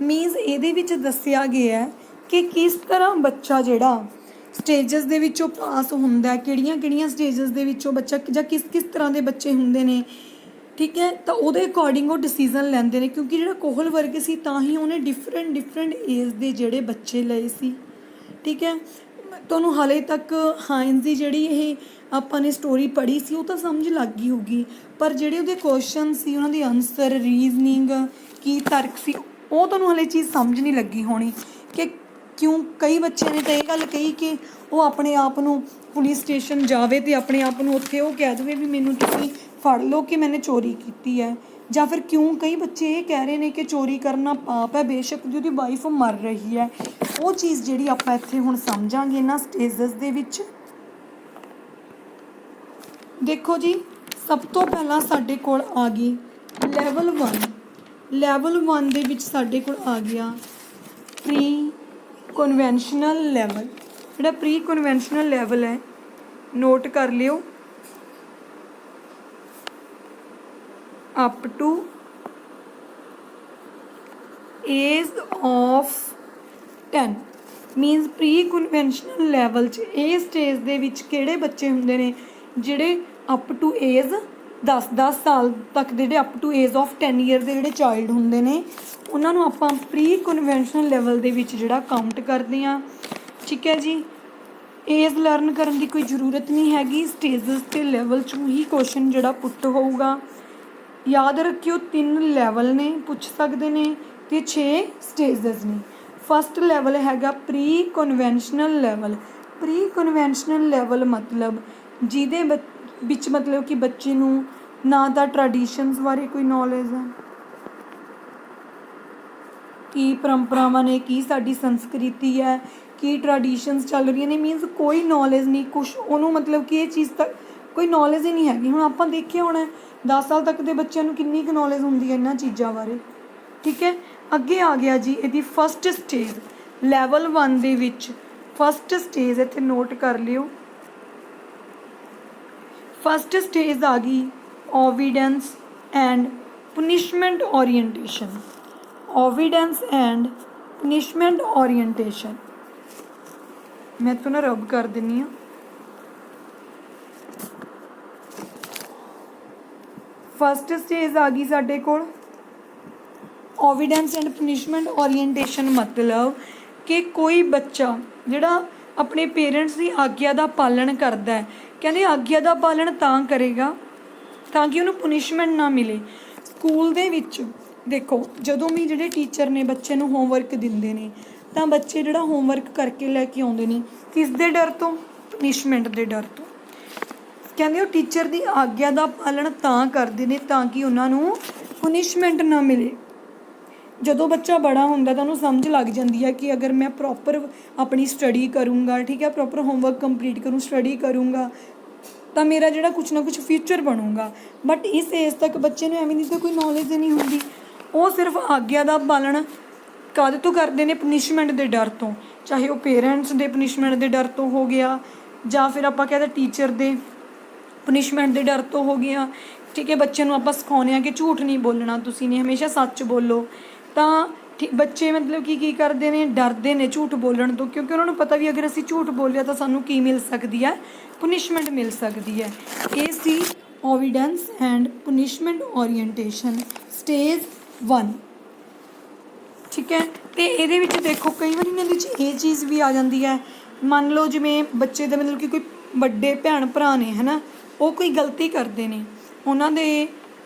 A: ਮੀਨਸ ਇਹਦੇ ਵਿੱਚ ਦੱਸਿਆ ਗਿਆ ਕਿ ਕਿਸ ਤਰ੍ਹਾਂ ਬੱਚਾ ਜਿਹੜਾ ਸਟੇਜਸ ਦੇ ਵਿੱਚੋਂ ਪਾਸ ਹੁੰਦਾ, ਕਿਹੜੀਆਂ ਸਟੇਜਸ ਦੇ ਵਿੱਚੋਂ ਬੱਚਾ ਜਾਂ ਕਿਸ ਤਰ੍ਹਾਂ ਦੇ ਬੱਚੇ ਹੁੰਦੇ ਨੇ, ਠੀਕ ਹੈ। ਤਾਂ ਉਹਦੇ ਅਕੋਰਡਿੰਗ ਉਹ ਡਿਸੀਜ਼ਨ ਲੈਂਦੇ ਨੇ। ਕਿਉਂਕਿ ਜਿਹੜਾ ਕੋਹਲ ਵਰਗ ਸੀ ਤਾਂ ਹੀ ਉਹਨੇ ਡਿਫਰੈਂਟ ਏਜ ਦੇ ਜਿਹੜੇ ਬੱਚੇ ਲਏ ਸੀ, ਠੀਕ ਹੈ। ਤੁਹਾਨੂੰ ਹਾਲੇ ਤੱਕ ਹਾਈਨਸ ਦੀ ਜਿਹੜੀ ਇਹ ਆਪਾਂ ਨੇ ਸਟੋਰੀ ਪੜ੍ਹੀ ਸੀ ਉਹ ਤਾਂ ਸਮਝ ਲੱਗ ਗਈ ਹੋਊਗੀ, ਪਰ ਜਿਹੜੇ ਉਹਦੇ ਕੁਐਸਚਨ ਸੀ, ਉਹਨਾਂ ਦੇ ਆਨਸਰ, ਰੀਜ਼ਨਿੰਗ, ਕੀ ਤਰਕ ਸੀ, ਉਹ ਤੁਹਾਨੂੰ ਹਾਲੇ ਚੀਜ਼ ਸਮਝ ਨਹੀਂ ਲੱਗੀ ਹੋਣੀ ਕਿ ਕਿਉਂ। ਕਈ ਬੱਚਿਆਂ ਨੇ ਤਾਂ ਇਹ ਗੱਲ ਕਹੀ ਕਿ ਉਹ ਆਪਣੇ ਆਪ ਨੂੰ ਪੁਲਿਸ ਸਟੇਸ਼ਨ ਜਾਵੇ ਅਤੇ ਆਪਣੇ ਆਪ ਨੂੰ ਉੱਥੇ ਉਹ ਕਹਿ ਦੇਵੇ ਵੀ ਮੈਨੂੰ ਤੁਸੀਂ ਫੜ ਲਓ ਕਿ ਮੈਨੇ ਚੋਰੀ ਕੀਤੀ ਹੈ। ਜਾਂ ਫਿਰ ਕਿਉਂ ਕਈ ਬੱਚੇ ਇਹ ਕਹਿ ਰਹੇ ਨੇ ਕਿ ਚੋਰੀ ਕਰਨਾ ਪਾਪ ਹੈ, ਬੇਸ਼ੱਕ ਦੀ ਉਹਦੀ ਵਾਈਫ ਮਰ ਰਹੀ ਹੈ। ਉਹ ਚੀਜ਼ ਜਿਹੜੀ ਆਪਾਂ ਇੱਥੇ ਹੁਣ ਸਮਝਾਂਗੇ ਇਹਨਾਂ ਸਟੇਜਸ ਦੇ ਵਿੱਚ। ਦੇਖੋ ਜੀ, ਸਭ ਤੋਂ ਪਹਿਲਾਂ ਸਾਡੇ ਕੋਲ ਆ ਗਈ ਲੈਵਲ 1। ਲੈਵਲ 1 ਦੇ ਵਿੱਚ ਸਾਡੇ ਕੋਲ ਆ ਗਿਆ ਪ੍ਰੀ ਕਨਵੈਨਸ਼ਨਲ ਲੈਵਲ। ਜਿਹੜਾ ਪ੍ਰੀ ਕਨਵੈਨਸ਼ਨਲ ਲੈਵਲ ਹੈ ਨੋਟ ਕਰ ਲਿਓ, up to age of 10 means pre conventional level 'ਚ ਇਹ ਸਟੇਜ ਦੇ ਵਿੱਚ ਕਿਹੜੇ ਬੱਚੇ ਹੁੰਦੇ ਨੇ ਜਿਹੜੇ ਅਪ ਟੂ ਏਜ 10 ਸਾਲ ਤੱਕ ਦੇ, ਜਿਹੜੇ up to age of 10 year ਦੇ ਜਿਹੜੇ ਚਾਈਲਡ ਹੁੰਦੇ ਨੇ ਉਹਨਾਂ ਨੂੰ ਆਪਾਂ ਪ੍ਰੀ ਕਨਵੈਨਸ਼ਨਲ ਲੈਵਲ ਦੇ ਵਿੱਚ ਜਿਹੜਾ ਕਾਊਂਟ ਕਰਦੇ ਹਾਂ। ਠੀਕ ਹੈ ਜੀ, ਏਜ ਲਰਨ ਕਰਨ ਦੀ ਕੋਈ ਜ਼ਰੂਰਤ ਨਹੀਂ ਹੈਗੀ, ਸਟੇਜਸ ਅਤੇ ਲੈਵਲ 'ਚੋਂ ਹੀ ਕੁਐਸਚਨ ਜਿਹੜਾ ਪੁੱਟ ਹੋਊਗਾ। ਯਾਦ ਰੱਖਿਓ 3 ਲੈਵਲ ਨੇ, ਪੁੱਛ ਸਕਦੇ ਨੇ, ਅਤੇ 6 ਸਟੇਜਸ ਨੇ। ਫਸਟ ਲੈਵਲ ਹੈਗਾ pre conventional level. Pre conventional level ਮਤਲਬ ਜਿਹਦੇ ਵਿੱਚ ਮਤਲਬ ਕਿ ਬੱਚੇ ਨੂੰ ਨਾ ਤਾਂ ਟਰੈਡੀਸ਼ਨਸ ਬਾਰੇ ਕੋਈ ਨੌਲੇਜ ਹੈ, ਕੀ ਪਰੰਪਰਾਵਾਂ ਨੇ, ਕੀ ਸਾਡੀ ਸੰਸਕ੍ਰਿਤੀ ਹੈ, ਕੀ ਟਰੈਡੀਸ਼ਨਸ ਚੱਲ ਰਹੀਆਂ ਨੇ, ਮੀਨਸ ਕੋਈ ਨੌਲੇਜ ਨਹੀਂ, ਕੁਛ ਉਹਨੂੰ ਮਤਲਬ ਕਿ ਇਹ ਚੀਜ਼ ਤੱਕ ਕੋਈ ਨੌਲੇਜ ਹੀ ਨਹੀਂ ਹੈਗੀ। ਹੁਣ ਆਪਾਂ ਦੇਖਿਆ ਹੋਣਾ 10 ਸਾਲ ਤੱਕ ਦੇ ਬੱਚਿਆਂ ਨੂੰ ਕਿੰਨੀ ਕੁ ਨੌਲੇਜ ਹੁੰਦੀ ਹੈ ਇਹਨਾਂ ਚੀਜ਼ਾਂ ਬਾਰੇ। ਠੀਕ ਹੈ, ਅੱਗੇ ਆ ਗਿਆ ਜੀ ਇਹਦੀ ਫਸਟ ਸਟੇਜ ਲੈਵਲ 1 ਦੇ ਵਿੱਚ। ਫਸਟ ਸਟੇਜ ਇੱਥੇ ਨੋਟ ਕਰ ਲਿਓ, ਫਸਟ ਸਟੇਜ ਆ ਗਈ obedience and punishment orientation. Obedience and punishment orientation ਮੈਂ ਤੁਹਾਨੂੰ ਰਬ ਕਰ ਦਿੰਦੀ ਹਾਂ। ਫਸਟ ਸਟੇਜ ਆ ਗਈ ਸਾਡੇ ਕੋਲ ਓਬੀਡੈਂਸ ਐਂਡ ਪਨਿਸ਼ਮੈਂਟ ਓਰੀਐਂਟੇਸ਼ਨ ਮਤਲਬ ਕਿ ਕੋਈ ਬੱਚਾ ਜਿਹੜਾ ਆਪਣੇ ਪੇਰੈਂਟਸ ਦੀ ਆਗਿਆ ਦਾ ਪਾਲਣ ਕਰਦਾ ਹੈ, ਕਹਿੰਦੇ ਆਗਿਆ ਦਾ ਪਾਲਣ ਤਾਂ ਕਰੇਗਾ ਤਾਂ ਕਿ ਉਹਨੂੰ ਪਨਿਸ਼ਮੈਂਟ ਨਾ ਮਿਲੇ। ਸਕੂਲ ਦੇ ਵਿੱਚ ਦੇਖੋ ਜਦੋਂ ਵੀ ਜਿਹੜੇ ਟੀਚਰ ਨੇ ਬੱਚੇ ਨੂੰ ਹੋਮਵਰਕ ਦਿੰਦੇ ਨੇ ਤਾਂ ਬੱਚੇ ਜਿਹੜਾ ਹੋਮਵਰਕ ਕਰਕੇ ਲੈ ਕੇ ਆਉਂਦੇ ਨੇ ਕਿਸ ਦੇ ਡਰ ਤੋਂ? ਪਨਿਸ਼ਮੈਂਟ ਦੇ ਡਰ ਤੋਂ। ਕਹਿੰਦੇ ਉਹ ਟੀਚਰ ਦੀ ਆਗਿਆ ਦਾ ਪਾਲਣ ਤਾਂ ਕਰਦੇ ਨੇ ਤਾਂ ਕਿ ਉਹਨਾਂ ਨੂੰ ਪਨਿਸ਼ਮੈਂਟ ਨਾ ਮਿਲੇ। ਜਦੋਂ ਬੱਚਾ ਬੜਾ ਹੁੰਦਾ ਤਾਂ ਉਹਨੂੰ ਸਮਝ ਲੱਗ ਜਾਂਦੀ ਹੈ ਕਿ ਅਗਰ ਮੈਂ ਪ੍ਰੋਪਰ ਆਪਣੀ ਸਟੱਡੀ ਕਰੂੰਗਾ, ਠੀਕ ਹੈ, ਪ੍ਰੋਪਰ ਹੋਮਵਰਕ ਕੰਪਲੀਟ ਕਰੂੰ, ਸਟੱਡੀ ਕਰੂੰਗਾ ਤਾਂ ਮੇਰਾ ਜਿਹੜਾ ਕੁਛ ਨਾ ਕੁਛ ਫਿਊਚਰ ਬਣੂਗਾ। ਬਟ ਇਸ ਏਜ ਤੱਕ ਬੱਚੇ ਨੂੰ ਐਵੇਂ ਦੀ ਤਾਂ ਕੋਈ ਨੌਲੇਜ ਹੀ ਨਹੀਂ ਹੁੰਦੀ, ਉਹ ਸਿਰਫ ਆਗਿਆ ਦਾ ਪਾਲਣ ਕਾਹਦੇ ਤੋਂ ਕਰਦੇ ਨੇ? ਪਨਿਸ਼ਮੈਂਟ ਦੇ ਡਰ ਤੋਂ, ਚਾਹੇ ਉਹ ਪੇਰੈਂਟਸ ਦੇ ਪਨਿਸ਼ਮੈਂਟ ਦੇ ਡਰ ਤੋਂ ਹੋ ਗਿਆ ਜਾਂ ਫਿਰ ਆਪਾਂ ਕਹਿੰਦੇ ਟੀਚਰ ਦੇ ਪਨਿਸ਼ਮੈਂਟ ਦੇ ਡਰ ਤੋਂ ਹੋ ਗਿਆ। ਠੀਕ ਹੈ, ਬੱਚੇ ਨੂੰ ਆਪਾਂ ਸਿਖਾਉਂਦੇ ਹਾਂ ਕਿ ਝੂਠ ਨਹੀਂ ਬੋਲਣਾ, ਤੁਸੀਂ ਨੇ ਹਮੇਸ਼ਾ ਸੱਚ ਬੋਲੋ, ਤਾਂ ਬੱਚੇ ਮਤਲਬ ਕਿ ਕੀ ਕਰਦੇ ਨੇ? ਡਰਦੇ ਨੇ ਝੂਠ ਬੋਲਣ ਤੋਂ, ਕਿਉਂਕਿ ਉਹਨਾਂ ਨੂੰ ਪਤਾ ਵੀ ਅਗਰ ਅਸੀਂ ਝੂਠ ਬੋਲਿਆ ਤਾਂ ਸਾਨੂੰ ਕੀ ਮਿਲ ਸਕਦੀ ਹੈ? ਪਨਿਸ਼ਮੈਂਟ ਮਿਲ ਸਕਦੀ ਹੈ। ਇਹ ਸੀ ਓਬੀਡੈਂਸ ਐਂਡ ਪਨਿਸ਼ਮੈਂਟ ਓਰੀਐਂਟੇਸ਼ਨ ਸਟੇਜ 1। ਠੀਕ ਹੈ, ਅਤੇ ਇਹਦੇ ਵਿੱਚ ਦੇਖੋ ਕਈ ਵਾਰੀ ਇਹਨਾਂ ਦੇ ਵਿੱਚ ਇਹ ਚੀਜ਼ ਵੀ ਆ ਜਾਂਦੀ ਹੈ, ਮੰਨ ਲਓ ਜਿਵੇਂ ਬੱਚੇ ਦਾ ਮਤਲਬ ਕਿ ਕੋਈ ਵੱਡੇ ਭੈਣ ਭਰਾ ਨੇ ਹੈ ਨਾ, ਉਹ ਕੋਈ ਗਲਤੀ ਕਰਦੇ ਨੇ, ਉਹਨਾਂ ਦੇ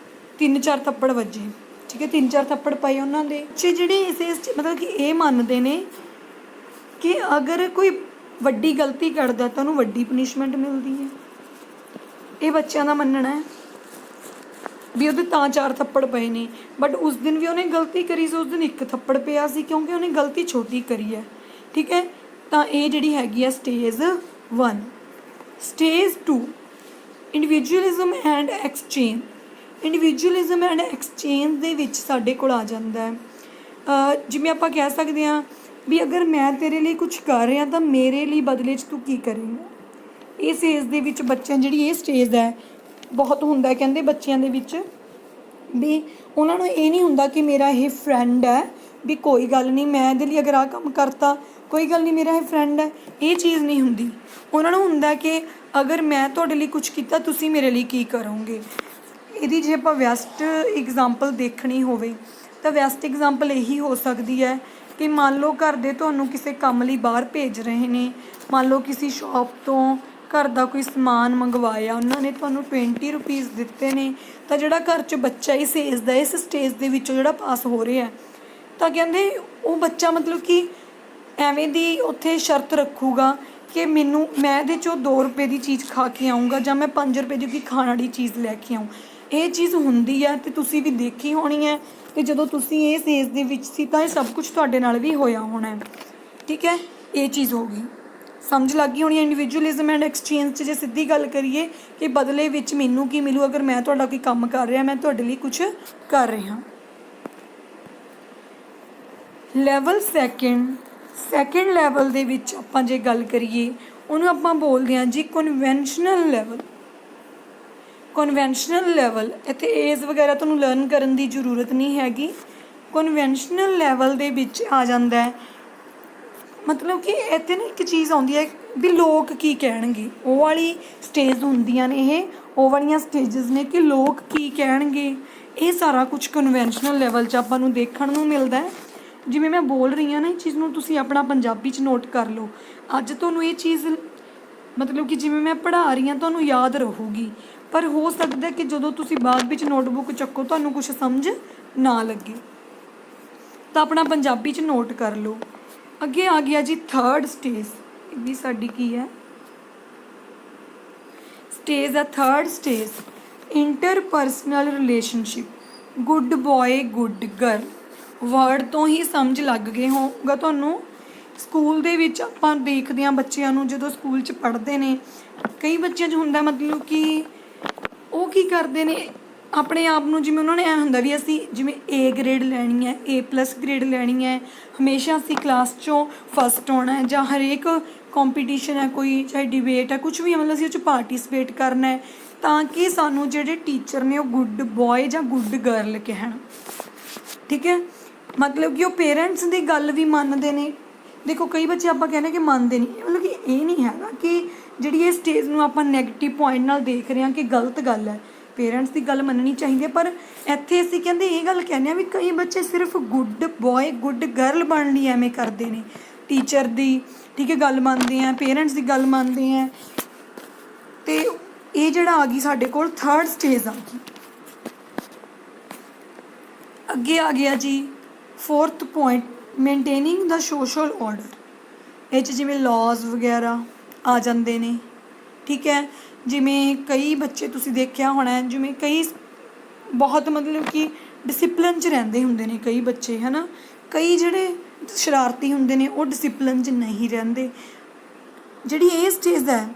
A: 3-4 ਥੱਪੜ ਵੱਜੇ, ਠੀਕ ਹੈ, 3-4 ਥੱਪੜ ਪਏ ਉਹਨਾਂ ਦੇ ਬੱਚੇ ਜਿਹੜੇ ਇਸ ਮਤਲਬ ਕਿ ਇਹ ਮੰਨਦੇ ਨੇ ਕਿ ਅਗਰ ਕੋਈ ਵੱਡੀ ਗਲਤੀ ਕਰਦਾ ਤਾਂ ਉਹਨੂੰ ਵੱਡੀ ਪਨਿਸ਼ਮੈਂਟ ਮਿਲਦੀ ਹੈ। ਇਹ ਬੱਚਿਆਂ ਦਾ ਮੰਨਣਾ ਹੈ ਵੀ ਉਹਦੇ ਤਾਂ 4 ਥੱਪੜ ਪਏ ਨੇ, ਬਟ ਉਸ ਦਿਨ ਵੀ ਉਹਨੇ ਗਲਤੀ ਕਰੀ ਸੀ, ਉਸ ਦਿਨ 1 ਥੱਪੜ ਪਿਆ ਸੀ ਕਿਉਂਕਿ ਉਹਨੇ ਗਲਤੀ ਛੋਟੀ ਕਰੀ ਹੈ। ਠੀਕ ਹੈ, ਤਾਂ ਇਹ ਜਿਹੜੀ ਹੈਗੀ ਆ stage 1। Stage 2 individualism and exchange. Individualism and exchange ਦੇ ਵਿੱਚ ਸਾਡੇ ਕੋਲ ਆ ਜਾਂਦਾ ਹੈ ਜਿਵੇਂ ਆਪਾਂ ਕਹਿ ਸਕਦੇ ਹਾਂ ਵੀ ਅਗਰ ਮੈਂ ਤੇਰੇ ਲਈ ਕੁਛ ਕਰ ਰਿਹਾ ਤਾਂ ਮੇਰੇ ਲਈ ਬਦਲੇ 'ਚ ਤੂੰ ਕੀ ਕਰੇਂਗਾ। ਇਸ ਏਜ ਦੇ ਵਿੱਚ ਬੱਚਿਆਂ ਜਿਹੜੀ ਇਹ ਸਟੇਜ ਹੈ ਬਹੁਤ ਹੁੰਦਾ, ਕਹਿੰਦੇ ਬੱਚਿਆਂ ਦੇ ਵਿੱਚ ਵੀ ਉਹਨਾਂ ਨੂੰ ਇਹ ਨਹੀਂ ਹੁੰਦਾ ਕਿ ਮੇਰਾ ਇਹ ਫਰੈਂਡ ਹੈ, ਵੀ ਕੋਈ ਗੱਲ ਨਹੀਂ ਮੈਂ ਇਹਦੇ ਲਈ ਅਗਰ ਆਹ ਕੰਮ ਕਰਤਾ ਕੋਈ ਗੱਲ ਨਹੀਂ ਮੇਰਾ ਇਹ ਫਰੈਂਡ ਹੈ, ਇਹ ਚੀਜ਼ ਨਹੀਂ ਹੁੰਦੀ। ਉਹਨਾਂ ਨੂੰ ਹੁੰਦਾ ਕਿ ਅਗਰ ਮੈਂ ਤੁਹਾਡੇ ਲਈ ਕੁਛ ਕੀਤਾ ਤੁਸੀਂ ਮੇਰੇ ਲਈ ਕੀ ਕਰੋਗੇ। ਇਹਦੀ ਜੇ ਆਪਾਂ ਬੈਸਟ ਇਗਜ਼ਾਮਪਲ ਦੇਖਣੀ ਹੋਵੇ ਤਾਂ ਬੈਸਟ ਇਗਜ਼ਾਮਪਲ ਇਹੀ ਹੋ ਸਕਦੀ ਹੈ ਕਿ ਮੰਨ ਲਓ ਘਰ ਦੇ ਤੁਹਾਨੂੰ ਕਿਸੇ ਕੰਮ ਲਈ ਬਾਹਰ ਭੇਜ ਰਹੇ ਨੇ, ਮੰਨ ਲਓ ਕਿਸੇ ਸ਼ੌਪ ਤੋਂ ਘਰ ਦਾ ਕੋਈ ਸਮਾਨ ਮੰਗਵਾਇਆ, ਉਹਨਾਂ ਨੇ ਤੁਹਾਨੂੰ 20 ਰੁਪੀਜ਼ ਦਿੱਤੇ ਨੇ, ਤਾਂ ਜਿਹੜਾ ਘਰ 'ਚ ਬੱਚਾ ਇਸ ਏਜ ਦਾ ਇਸ ਸਟੇਜ ਦੇ ਵਿੱਚੋਂ ਜਿਹੜਾ ਪਾਸ ਹੋ ਰਿਹਾ ਤਾਂ ਕਹਿੰਦੇ ਉਹ ਬੱਚਾ ਮਤਲਬ ਕਿ ਐਵੇਂ ਦੀ ਉੱਥੇ ਸ਼ਰਤ ਰੱਖੂਗਾ ਕਿ ਮੈਂ ਇਹਦੇ 'ਚੋਂ 2 ਰੁਪਏ ਦੀ ਚੀਜ਼ ਖਾ ਕੇ ਆਊਂਗਾ ਜਾਂ ਮੈਂ 5 ਰੁਪਏ ਦੀ ਕੋਈ ਖਾਣ ਵਾਲੀ ਚੀਜ਼ ਲੈ ਕੇ ਆਊਂ। ਇਹ ਚੀਜ਼ ਹੁੰਦੀ ਹੈ ਅਤੇ ਤੁਸੀਂ ਵੀ ਦੇਖੀ ਹੋਣੀ ਹੈ ਕਿ ਜਦੋਂ ਤੁਸੀਂ ਇਸ ਏਜ ਦੇ ਵਿੱਚ ਸੀ ਤਾਂ ਇਹ ਸਭ ਕੁਛ ਤੁਹਾਡੇ ਨਾਲ ਵੀ ਹੋਇਆ ਹੋਣਾ ਹੈ। ਠੀਕ ਹੈ, ਇਹ ਚੀਜ਼ ਹੋ ਗਈ, ਸਮਝ ਲੱਗ ਗਈ ਹੋਣੀ ਹੈ। ਇੰਡੀਵਿਜੂਅਲਿਜ਼ਮ ਐਂਡ ਐਕਸਚੇਂਜ 'ਚ ਜੇ ਸਿੱਧੀ ਗੱਲ ਕਰੀਏ ਕਿ ਬਦਲੇ ਵਿੱਚ ਮੈਨੂੰ ਕੀ ਮਿਲੂ ਅਗਰ ਮੈਂ ਤੁਹਾਡਾ ਕੋਈ ਕੰਮ ਕਰ ਰਿਹਾ, ਮੈਂ ਤੁਹਾਡੇ ਲਈ ਕੁਛ ਕਰ ਰਿਹਾ। ਲੈਵਲ 2 ਸੈਕਿੰਡ ਲੈਵਲ ਦੇ ਵਿੱਚ ਆਪਾਂ ਜੇ ਗੱਲ ਕਰੀਏ ਉਹਨੂੰ ਆਪਾਂ ਬੋਲਦੇ ਹਾਂ ਜੀ ਕਨਵੈਨਸ਼ਨਲ ਲੈਵਲ। ਕਨਵੈਨਸ਼ਨਲ ਲੈਵਲ ਇੱਥੇ ਏਜ ਵਗੈਰਾ ਤੁਹਾਨੂੰ ਲਰਨ ਕਰਨ ਦੀ ਜ਼ਰੂਰਤ ਨਹੀਂ ਹੈਗੀ। ਕਨਵੈਨਸ਼ਨਲ ਲੈਵਲ ਦੇ ਵਿੱਚ ਆ ਜਾਂਦਾ ਹੈ, ਮਤਲਬ ਕਿ ਇੱਥੇ ਨਾ ਇੱਕ ਚੀਜ਼ ਆਉਂਦੀ ਹੈ ਵੀ ਲੋਕ ਕੀ ਕਹਿਣਗੇ, ਉਹ ਵਾਲੀ ਸਟੇਜ ਹੁੰਦੀਆਂ ਨੇ ਇਹ, ਉਹ ਵਾਲੀਆਂ ਸਟੇਜਸ ਨੇ ਕਿ ਲੋਕ ਕੀ ਕਹਿਣਗੇ। ਇਹ ਸਾਰਾ ਕੁਝ ਕਨਵੈਨਸ਼ਨਲ ਲੈਵਲ 'ਚ ਆਪਾਂ ਨੂੰ ਦੇਖਣ ਨੂੰ ਮਿਲਦਾ ਹੈ। ਜਿਵੇਂ ਮੈਂ ਬੋਲ ਰਹੀ ਹਾਂ ਨਾ, ਇਹ ਚੀਜ਼ ਨੂੰ ਤੁਸੀਂ ਆਪਣਾ ਪੰਜਾਬੀ 'ਚ ਨੋਟ ਕਰ ਲਓ। ਅੱਜ ਤੁਹਾਨੂੰ ਇਹ ਚੀਜ਼ ਮਤਲਬ ਕਿ ਜਿਵੇਂ ਮੈਂ ਪੜ੍ਹਾ ਰਹੀ ਹਾਂ ਤੁਹਾਨੂੰ ਯਾਦ ਰਹੂਗੀ, ਪਰ ਹੋ ਸਕਦਾ ਕਿ ਜਦੋਂ ਤੁਸੀਂ ਬਾਅਦ ਵਿੱਚ ਨੋਟਬੁੱਕ ਚੱਕੋ ਤੁਹਾਨੂੰ ਕੁਛ ਸਮਝ ਨਾ ਲੱਗੇ, ਤਾਂ ਆਪਣਾ ਪੰਜਾਬੀ 'ਚ ਨੋਟ ਕਰ ਲਓ। ਅੱਗੇ ਆ ਗਿਆ ਜੀ ਥਰਡ ਸਟੇਜ। ਇਹ ਵੀ ਸਾਡੀ ਕੀ ਹੈ, ਸਟੇਜ ਹੈ third stage, interpersonal relationship. Good boy good girl word ਤੋਂ ਹੀ ਸਮਝ ਲੱਗ ਗਏ ਹੋਊਗਾ ਤੁਹਾਨੂੰ। ਸਕੂਲ ਦੇ ਵਿੱਚ ਆਪਾਂ ਦੇਖਦੇ ਹਾਂ ਬੱਚਿਆਂ ਨੂੰ, ਜਦੋਂ ਸਕੂਲ 'ਚ ਪੜ੍ਹਦੇ ਨੇ ਕਈ ਬੱਚਿਆਂ 'ਚ ਹੁੰਦਾ ਮਤਲਬ ਕਿ ਉਹ ਕੀ ਕਰਦੇ ਨੇ ਆਪਣੇ ਆਪ ਨੂੰ, ਜਿਵੇਂ ਉਹਨਾਂ ਨੇ ਐਂ ਹੁੰਦਾ ਵੀ ਅਸੀਂ ਜਿਵੇਂ A ਗ੍ਰੇਡ ਲੈਣੀ ਹੈ, A+ ਗ੍ਰੇਡ ਲੈਣੀ ਹੈ, ਹਮੇਸ਼ਾ ਅਸੀਂ ਕਲਾਸ 'ਚੋਂ ਫਸਟ ਆਉਣਾ ਹੈ, ਜਾਂ ਹਰੇਕ ਕੰਪੀਟੀਸ਼ਨ ਹੈ ਕੋਈ, ਚਾਹੇ ਡਿਬੇਟ ਹੈ, ਕੁਛ ਵੀ ਹੈ, ਮਤਲਬ ਅਸੀਂ ਉਹ 'ਚ ਪਾਰਟੀਸਪੇਟ ਕਰਨਾ ਹੈ, ਤਾਂ ਕਿ ਸਾਨੂੰ ਜਿਹੜੇ ਟੀਚਰ ਨੇ ਉਹ ਗੁੱਡ ਬॉय ਜਾਂ ਗੁੱਡ ਗਰਲ ਕਹਿਣ। ਠੀਕ ਹੈ, ਮਤਲਬ ਕਿ ਉਹ ਪੇਰੈਂਟਸ ਦੀ ਗੱਲ ਵੀ ਮੰਨਦੇ ਨੇ। ਦੇਖੋ ਕਈ ਬੱਚੇ ਆਪਾਂ ਕਹਿੰਦੇ ਕਿ ਮੰਨਦੇ ਨਹੀਂ, ਮਤਲਬ ਕਿ ਇਹ ਨਹੀਂ ਹੈਗਾ ਕਿ ਜਿਹੜੀ ਇਹ ਸਟੇਜ ਨੂੰ ਆਪਾਂ ਨੈਗੇਟਿਵ ਪੁਆਇੰਟ ਨਾਲ ਦੇਖ ਰਹੇ ਹਾਂ ਕਿ ਗਲਤ ਗੱਲ ਹੈ, ਪੇਰੈਂਟਸ ਦੀ ਗੱਲ ਮੰਨਣੀ ਚਾਹੀਦੀ ਹੈ। ਪਰ ਇੱਥੇ ਅਸੀਂ ਕਹਿੰਦੇ ਇਹ ਗੱਲ ਕਹਿੰਦੇ ਹਾਂ ਵੀ ਕਈ ਬੱਚੇ ਸਿਰਫ ਗੁੱਡ ਬॉय ਗੁੱਡ ਗਰਲ ਬਣਨ ਲਈ ਐਵੇਂ ਕਰਦੇ ਨੇ, ਟੀਚਰ ਦੀ ਠੀਕ ਹੈ ਗੱਲ ਮੰਨਦੇ ਆ, ਪੇਰੈਂਟਸ ਦੀ ਗੱਲ ਮੰਨਦੇ ਆ। ਅਤੇ ਇਹ ਜਿਹੜਾ ਆ ਗਈ ਸਾਡੇ ਕੋਲ ਥਰਡ ਸਟੇਜ ਆ ਗਈ। ਅੱਗੇ ਆ ਗਿਆ ਜੀ ਫੋਰਥ ਪੁਆਇੰਟ, ਮੇਨਟੇਨਿੰਗ ਦਾ ਸੋਸ਼ਲ ਆਰਡਰ। ਇਹ 'ਚ ਜਿਵੇਂ ਲੌਜ਼ ਵਗੈਰਾ ਆ ਜਾਂਦੇ ਨੇ। ਠੀਕ ਹੈ, ਜਿਵੇਂ ਕਈ ਬੱਚੇ ਤੁਸੀਂ ਦੇਖਿਆ ਹੋਣਾ, ਜਿਵੇਂ ਕਈ ਬਹੁਤ ਮਤਲਬ ਕਿ ਡਿਸਿਪਲਿਨ 'ਚ ਰਹਿੰਦੇ ਹੁੰਦੇ ਨੇ ਕਈ ਬੱਚੇ, ਹੈ ਨਾ। ਕਈ ਜਿਹੜੇ ਸ਼ਰਾਰਤੀ ਹੁੰਦੇ ਨੇ ਉਹ ਡਿਸਿਪਲਿਨ 'ਚ ਨਹੀਂ ਰਹਿੰਦੇ। ਜਿਹੜੀ ਇਹ ਸਟੇਜ ਹੈ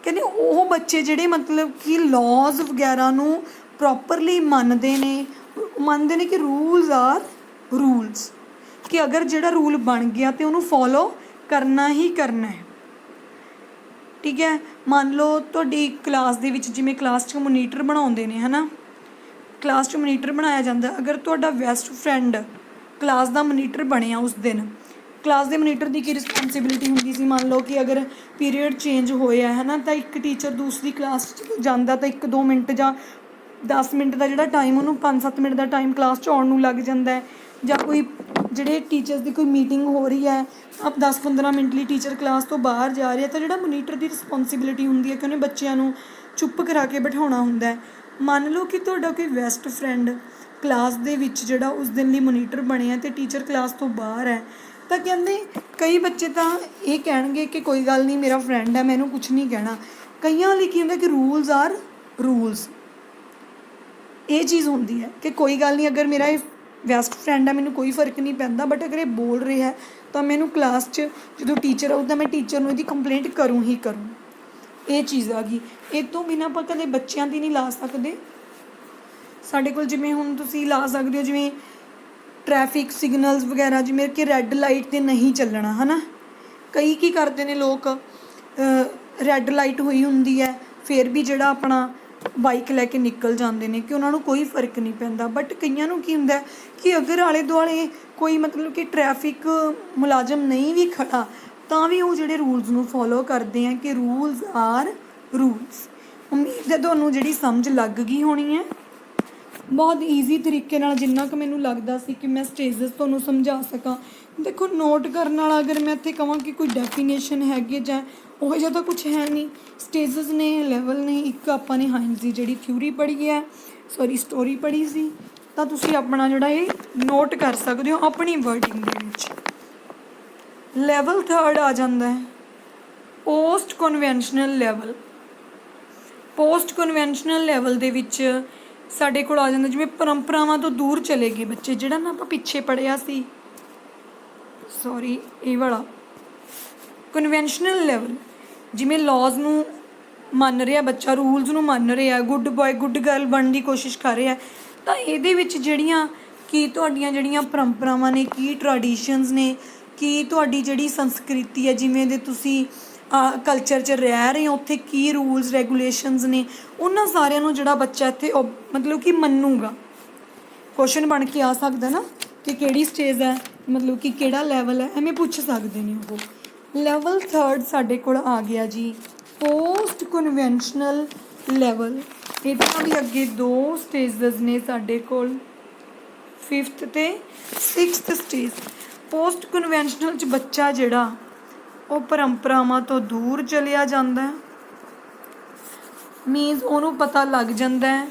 A: ਕਹਿੰਦੇ ਉਹ ਬੱਚੇ ਜਿਹੜੇ ਮਤਲਬ ਕਿ ਲੌਜ਼ ਵਗੈਰਾ ਨੂੰ ਪ੍ਰੋਪਰਲੀ ਮੰਨਦੇ ਨੇ ਕਿ ਰੂਲਸ ਆਰ ਰੂਲਸ, ਕਿ ਅਗਰ ਜਿਹੜਾ ਰੂਲ ਬਣ ਗਿਆ ਤਾਂ ਉਹਨੂੰ ਫੋਲੋ ਕਰਨਾ ਹੀ ਕਰਨਾ ਹੈ। ਠੀਕ ਹੈ, ਮੰਨ ਲਓ ਤੁਹਾਡੀ ਕਲਾਸ ਦੇ ਵਿੱਚ ਜਿਵੇਂ ਕਲਾਸ 'ਚ ਮੋਨੀਟਰ ਬਣਾਉਂਦੇ ਨੇ, ਹੈ ਨਾ, ਕਲਾਸ 'ਚ ਮੋਨੀਟਰ ਬਣਾਇਆ ਜਾਂਦਾ। ਅਗਰ ਤੁਹਾਡਾ ਬੈਸਟ ਫਰੈਂਡ ਕਲਾਸ ਦਾ ਮੋਨੀਟਰ ਬਣਿਆ ਉਸ ਦਿਨ, ਕਲਾਸ ਦੇ ਮੋਨੀਟਰ ਦੀ ਕੀ ਰਿਸਪੋਂਸੀਬਿਲਿਟੀ ਹੁੰਦੀ ਸੀ, ਮੰਨ ਲਓ ਕਿ ਅਗਰ ਪੀਰੀਅਡ ਚੇਂਜ ਹੋਇਆ ਹੈ ਨਾ, ਤਾਂ ਇੱਕ ਟੀਚਰ ਦੂਸਰੀ ਕਲਾਸ 'ਚ ਜਾਂਦਾ ਤਾਂ 1-2 ਮਿੰਟ ਜਾਂ 10 ਮਿੰਟ ਦਾ ਜਿਹੜਾ ਟਾਈਮ ਉਹਨੂੰ 5-7 ਮਿੰਟ ਦਾ ਟਾਈਮ ਕਲਾਸ 'ਚ ਆਉਣ ਨੂੰ ਲੱਗ ਜਾਂਦਾ। ਜਾਂ ਕੋਈ ਜਿਹੜੇ ਟੀਚਰਸ ਦੀ ਕੋਈ ਮੀਟਿੰਗ ਹੋ ਰਹੀ ਹੈ, 10-15 ਮਿੰਟ ਲਈ ਟੀਚਰ ਕਲਾਸ ਤੋਂ ਬਾਹਰ ਜਾ ਰਿਹਾ, ਤਾਂ ਜਿਹੜਾ ਮੋਨੀਟਰ ਦੀ ਰਿਸਪੋਂਸੀਬਿਲਿਟੀ ਹੁੰਦੀ ਹੈ ਕਿ ਉਹਨੇ ਬੱਚਿਆਂ ਨੂੰ ਚੁੱਪ ਕਰਾ ਕੇ ਬਿਠਾਉਣਾ ਹੁੰਦਾ ਹੈ। ਮੰਨ ਲਓ ਕਿ ਤੁਹਾਡਾ ਕੋਈ ਬੈਸਟ ਫਰੈਂਡ ਕਲਾਸ ਦੇ ਵਿੱਚ ਜਿਹੜਾ ਉਸ ਦਿਨ ਲਈ ਮੋਨੀਟਰ ਬਣਿਆ ਅਤੇ ਟੀਚਰ ਕਲਾਸ ਤੋਂ ਬਾਹਰ ਹੈ, ਤਾਂ ਕਹਿੰਦੇ ਕਈ ਬੱਚੇ ਤਾਂ ਇਹ ਕਹਿਣਗੇ ਕਿ ਕੋਈ ਗੱਲ ਨਹੀਂ, ਮੇਰਾ ਫਰੈਂਡ ਹੈ, ਮੈਂ ਇਹਨੂੰ ਕੁਛ ਨਹੀਂ ਕਹਿਣਾ। ਕਈਆਂ ਲਈ ਕੀ ਹੁੰਦਾ ਕਿ ਰੂਲਸ ਆਰ ਰੂਲਸ, ਇਹ ਚੀਜ਼ ਹੁੰਦੀ ਹੈ ਕਿ ਕੋਈ ਗੱਲ ਨਹੀਂ, ਅਗਰ ਮੇਰਾ ਇਹ ਬੈਸਟ ਫਰੈਂਡ ਹੈ ਮੈਨੂੰ ਕੋਈ ਫਰਕ ਨਹੀਂ ਪੈਂਦਾ, ਬਟ ਅਗਰ ਇਹ ਬੋਲ ਰਿਹਾ ਤਾਂ ਮੈਨੂੰ ਕਲਾਸ 'ਚ ਜਦੋਂ ਟੀਚਰ ਆਊ ਤਾਂ ਮੈਂ ਟੀਚਰ ਨੂੰ ਇਹਦੀ ਕੰਪਲੇਂਟ ਕਰੂੰ ਹੀ ਕਰੂੰ। ਇਹ ਚੀਜ਼ ਆ ਗਈ। ਇਹ ਤੋਂ ਬਿਨਾਂ ਆਪਾਂ ਕਦੇ ਬੱਚਿਆਂ ਦੀ ਨਹੀਂ ਲਾ ਸਕਦੇ। ਸਾਡੇ ਕੋਲ ਜਿਵੇਂ ਹੁਣ ਤੁਸੀਂ ਲਾ ਸਕਦੇ ਹੋ ਜਿਵੇਂ ਟ੍ਰੈਫਿਕ ਸਿਗਨਲਸ ਵਗੈਰਾ, ਜਿਵੇਂ ਕਿ ਰੈੱਡ ਲਾਈਟ 'ਤੇ ਨਹੀਂ ਚੱਲਣਾ, ਹੈ ਨਾ। ਕਈ ਕੀ ਕਰਦੇ ਨੇ ਲੋਕ, ਰੈੱਡ ਲਾਈਟ ਹੋਈ ਹੁੰਦੀ ਹੈ ਫਿਰ ਵੀ ਜਿਹੜਾ ਆਪਣਾ ਬਾਈਕ ਲੈ ਕੇ ਨਿਕਲ ਜਾਂਦੇ ਨੇ ਕਿ ਉਹਨਾਂ ਨੂੰ ਕੋਈ ਫਰਕ ਨਹੀਂ ਪੈਂਦਾ। ਬਟ ਕਈਆਂ ਨੂੰ ਕੀ ਹੁੰਦਾ ਕਿ ਅਗਰ ਆਲੇ ਦੁਆਲੇ ਕੋਈ ਮਤਲਬ ਕਿ ਟ੍ਰੈਫਿਕ ਮੁਲਾਜ਼ਮ ਨਹੀਂ ਵੀ ਖੜਾ ਤਾਂ ਵੀ ਉਹ ਜਿਹੜੇ ਰੂਲਸ ਨੂੰ ਫੋਲੋ ਕਰਦੇ ਆ ਕਿ ਰੂਲਸ ਆਰ ਰੂਲਸ। ਉਮੀਦ ਹੈ ਤੁਹਾਨੂੰ ਜਿਹੜੀ ਸਮਝ ਲੱਗ ਗਈ ਹੋਣੀ ਹੈ। ਬਹੁਤ ਈਜ਼ੀ ਤਰੀਕੇ ਨਾਲ, ਜਿੰਨਾ ਕੁ ਮੈਨੂੰ ਲੱਗਦਾ ਸੀ ਕਿ ਮੈਂ ਸਟੇਜਸ ਤੁਹਾਨੂੰ ਸਮਝਾ ਸਕਾਂ। ਦੇਖੋ ਨੋਟ ਕਰਨ ਵਾਲਾ ਅਗਰ ਮੈਂ ਇੱਥੇ ਕਹਾਂ ਕਿ ਕੋਈ ਡੈਫੀਨੇਸ਼ਨ ਹੈਗੀ ਜਾਂ ਉਹ ਜਿਹਾ ਤਾਂ ਕੁਛ ਹੈ ਨਹੀਂ। ਸਟੇਜਸ ਨੇ, ਲੈਵਲ ਨੇ। ਇੱਕ ਆਪਾਂ ਨੇ ਹਾਈਨਜ਼ ਦੀ ਜਿਹੜੀ ਥਿਊਰੀ ਪੜ੍ਹੀ ਹੈ, ਸਟੋਰੀ ਪੜ੍ਹੀ ਸੀ, ਤਾਂ ਤੁਸੀਂ ਆਪਣਾ ਜਿਹੜਾ ਇਹ ਨੋਟ ਕਰ ਸਕਦੇ ਹੋ ਆਪਣੀ ਵਰਡਿੰਗ ਦੇ ਵਿੱਚ। ਲੈਵਲ ਥਰਡ ਆ ਜਾਂਦਾ ਹੈ post conventional level. Post conventional level ਦੇ ਵਿੱਚ ਸਾਡੇ ਕੋਲ ਆ ਜਾਂਦਾ ਜਿਵੇਂ ਪਰੰਪਰਾਵਾਂ ਤੋਂ ਦੂਰ ਚਲੇ ਗਏ ਬੱਚੇ, ਜਿਹੜਾ ਨਾ ਆਪਾਂ ਪਿੱਛੇ ਪੜ੍ਹਿਆ ਸੀ, ਇਹ ਵਾਲਾ ਕਨਵੈਨਸ਼ਨਲ ਲੈਵਲ। ਜਿਵੇਂ ਲੌਜ਼ ਨੂੰ ਮੰਨ ਰਿਹਾ ਬੱਚਾ, ਰੂਲਸ ਨੂੰ ਮੰਨ ਰਿਹਾ, ਗੁੱਡ ਬॉय ਗੁੱਡ ਗਰਲ ਬਣਨ ਦੀ ਕੋਸ਼ਿਸ਼ ਕਰ ਰਿਹਾ, ਤਾਂ ਇਹਦੇ ਵਿੱਚ ਜਿਹੜੀਆਂ ਕੀ ਤੁਹਾਡੀਆਂ ਜਿਹੜੀਆਂ ਪਰੰਪਰਾਵਾਂ ਨੇ, ਕੀ ਟਰੈਡੀਸ਼ਨਸ ਨੇ, ਕਿ ਤੁਹਾਡੀ ਜਿਹੜੀ ਸੰਸਕ੍ਰਿਤੀ ਹੈ, ਜਿਵੇਂ ਦੇ ਤੁਸੀਂ ਕਲਚਰ 'ਚ ਰਹਿ ਰਹੇ ਹੋ, ਉੱਥੇ ਕੀ ਰੂਲਸ ਰੈਗੂਲੇਸ਼ਨਸ ਨੇ, ਉਹਨਾਂ ਸਾਰਿਆਂ ਨੂੰ ਜਿਹੜਾ ਬੱਚਾ ਇੱਥੇ ਮਤਲਬ ਕਿ ਮੰਨੂਗਾ। ਕੁਐਸਚਨ ਬਣ ਕੇ ਆ ਸਕਦਾ ਨਾ ਕਿ ਕਿਹੜੀ ਸਟੇਜ ਹੈ, ਮਤਲਬ ਕਿ ਕਿਹੜਾ ਲੈਵਲ ਹੈ, ਐਵੇਂ ਪੁੱਛ ਸਕਦੇ ਨੇ ਉਹ। ਲੈਵਲ 3 ਸਾਡੇ ਕੋਲ ਆ ਗਿਆ ਜੀ, ਪੋਸਟ ਕਨਵੈਨਸ਼ਨਲ ਲੈਵਲ। ਇਹਦਾ ਵੀ ਅੱਗੇ 2 ਸਟੇਜਸ ਨੇ ਸਾਡੇ ਕੋਲ, 5th ਤੇ 6th ਸਟੇਜ। ਪੋਸਟ ਕਨਵੈਨਸ਼ਨਲ 'ਚ ਬੱਚਾ ਜਿਹੜਾ ਉਹ ਪਰੰਪਰਾਵਾਂ ਤੋਂ ਦੂਰ ਚਲਿਆ ਜਾਂਦਾ, ਮੀਨਸ ਉਹਨੂੰ ਪਤਾ ਲੱਗ ਜਾਂਦਾ ਹੈ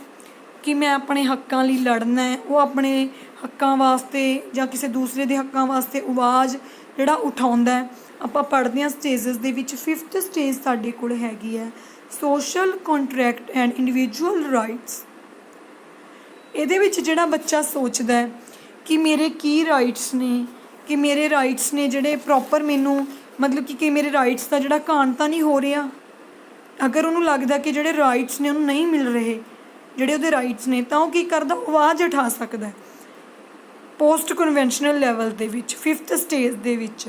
A: ਕਿ ਮੈਂ ਆਪਣੇ ਹੱਕਾਂ ਲਈ ਲੜਨਾ ਹੈ। ਉਹ ਆਪਣੇ ਹੱਕਾਂ ਵਾਸਤੇ ਜਾਂ ਕਿਸੇ ਦੂਸਰੇ ਦੇ ਹੱਕਾਂ ਵਾਸਤੇ ਆਵਾਜ਼ ਜਿਹੜਾ ਉਠਾਉਂਦਾ ਹੈ। ਆਪਾਂ ਪੜ੍ਹਦੇ ਹਾਂ ਸਟੇਜਸ ਦੇ ਵਿੱਚ 5th ਸਟੇਜ ਸਾਡੇ ਕੋਲ ਹੈਗੀ ਹੈ social contract and individual rights. ਇਹਦੇ ਵਿੱਚ ਜਿਹੜਾ ਬੱਚਾ ਸੋਚਦਾ ਹੈ ਕਿ ਮੇਰੇ ਕੀ ਰਾਈਟਸ ਨੇ, ਕਿ ਮੇਰੇ ਰਾਈਟਸ ਨੇ ਜਿਹੜੇ ਪ੍ਰੋਪਰ ਮੈਨੂੰ, ਮਤਲਬ ਕਿ ਮੇਰੇ ਰਾਈਟਸ ਦਾ ਜਿਹੜਾ ਘਾਣ ਤਾਂ ਨਹੀਂ ਹੋ ਰਿਹਾ। ਅਗਰ ਉਹਨੂੰ ਲੱਗਦਾ ਕਿ ਜਿਹੜੇ ਰਾਈਟਸ ਨੇ ਉਹਨੂੰ ਨਹੀਂ ਮਿਲ ਰਹੇ, ਜਿਹੜੇ ਉਹਦੇ ਰਾਈਟਸ ਨੇ, ਤਾਂ ਉਹ ਕੀ ਕਰਦਾ, ਆਵਾਜ਼ ਉਠਾ ਸਕਦਾ ਪੋਸਟ ਕਨਵੈਨਸ਼ਨਲ ਲੈਵਲ ਦੇ ਵਿੱਚ। 5th ਸਟੇਜ ਦੇ ਵਿੱਚ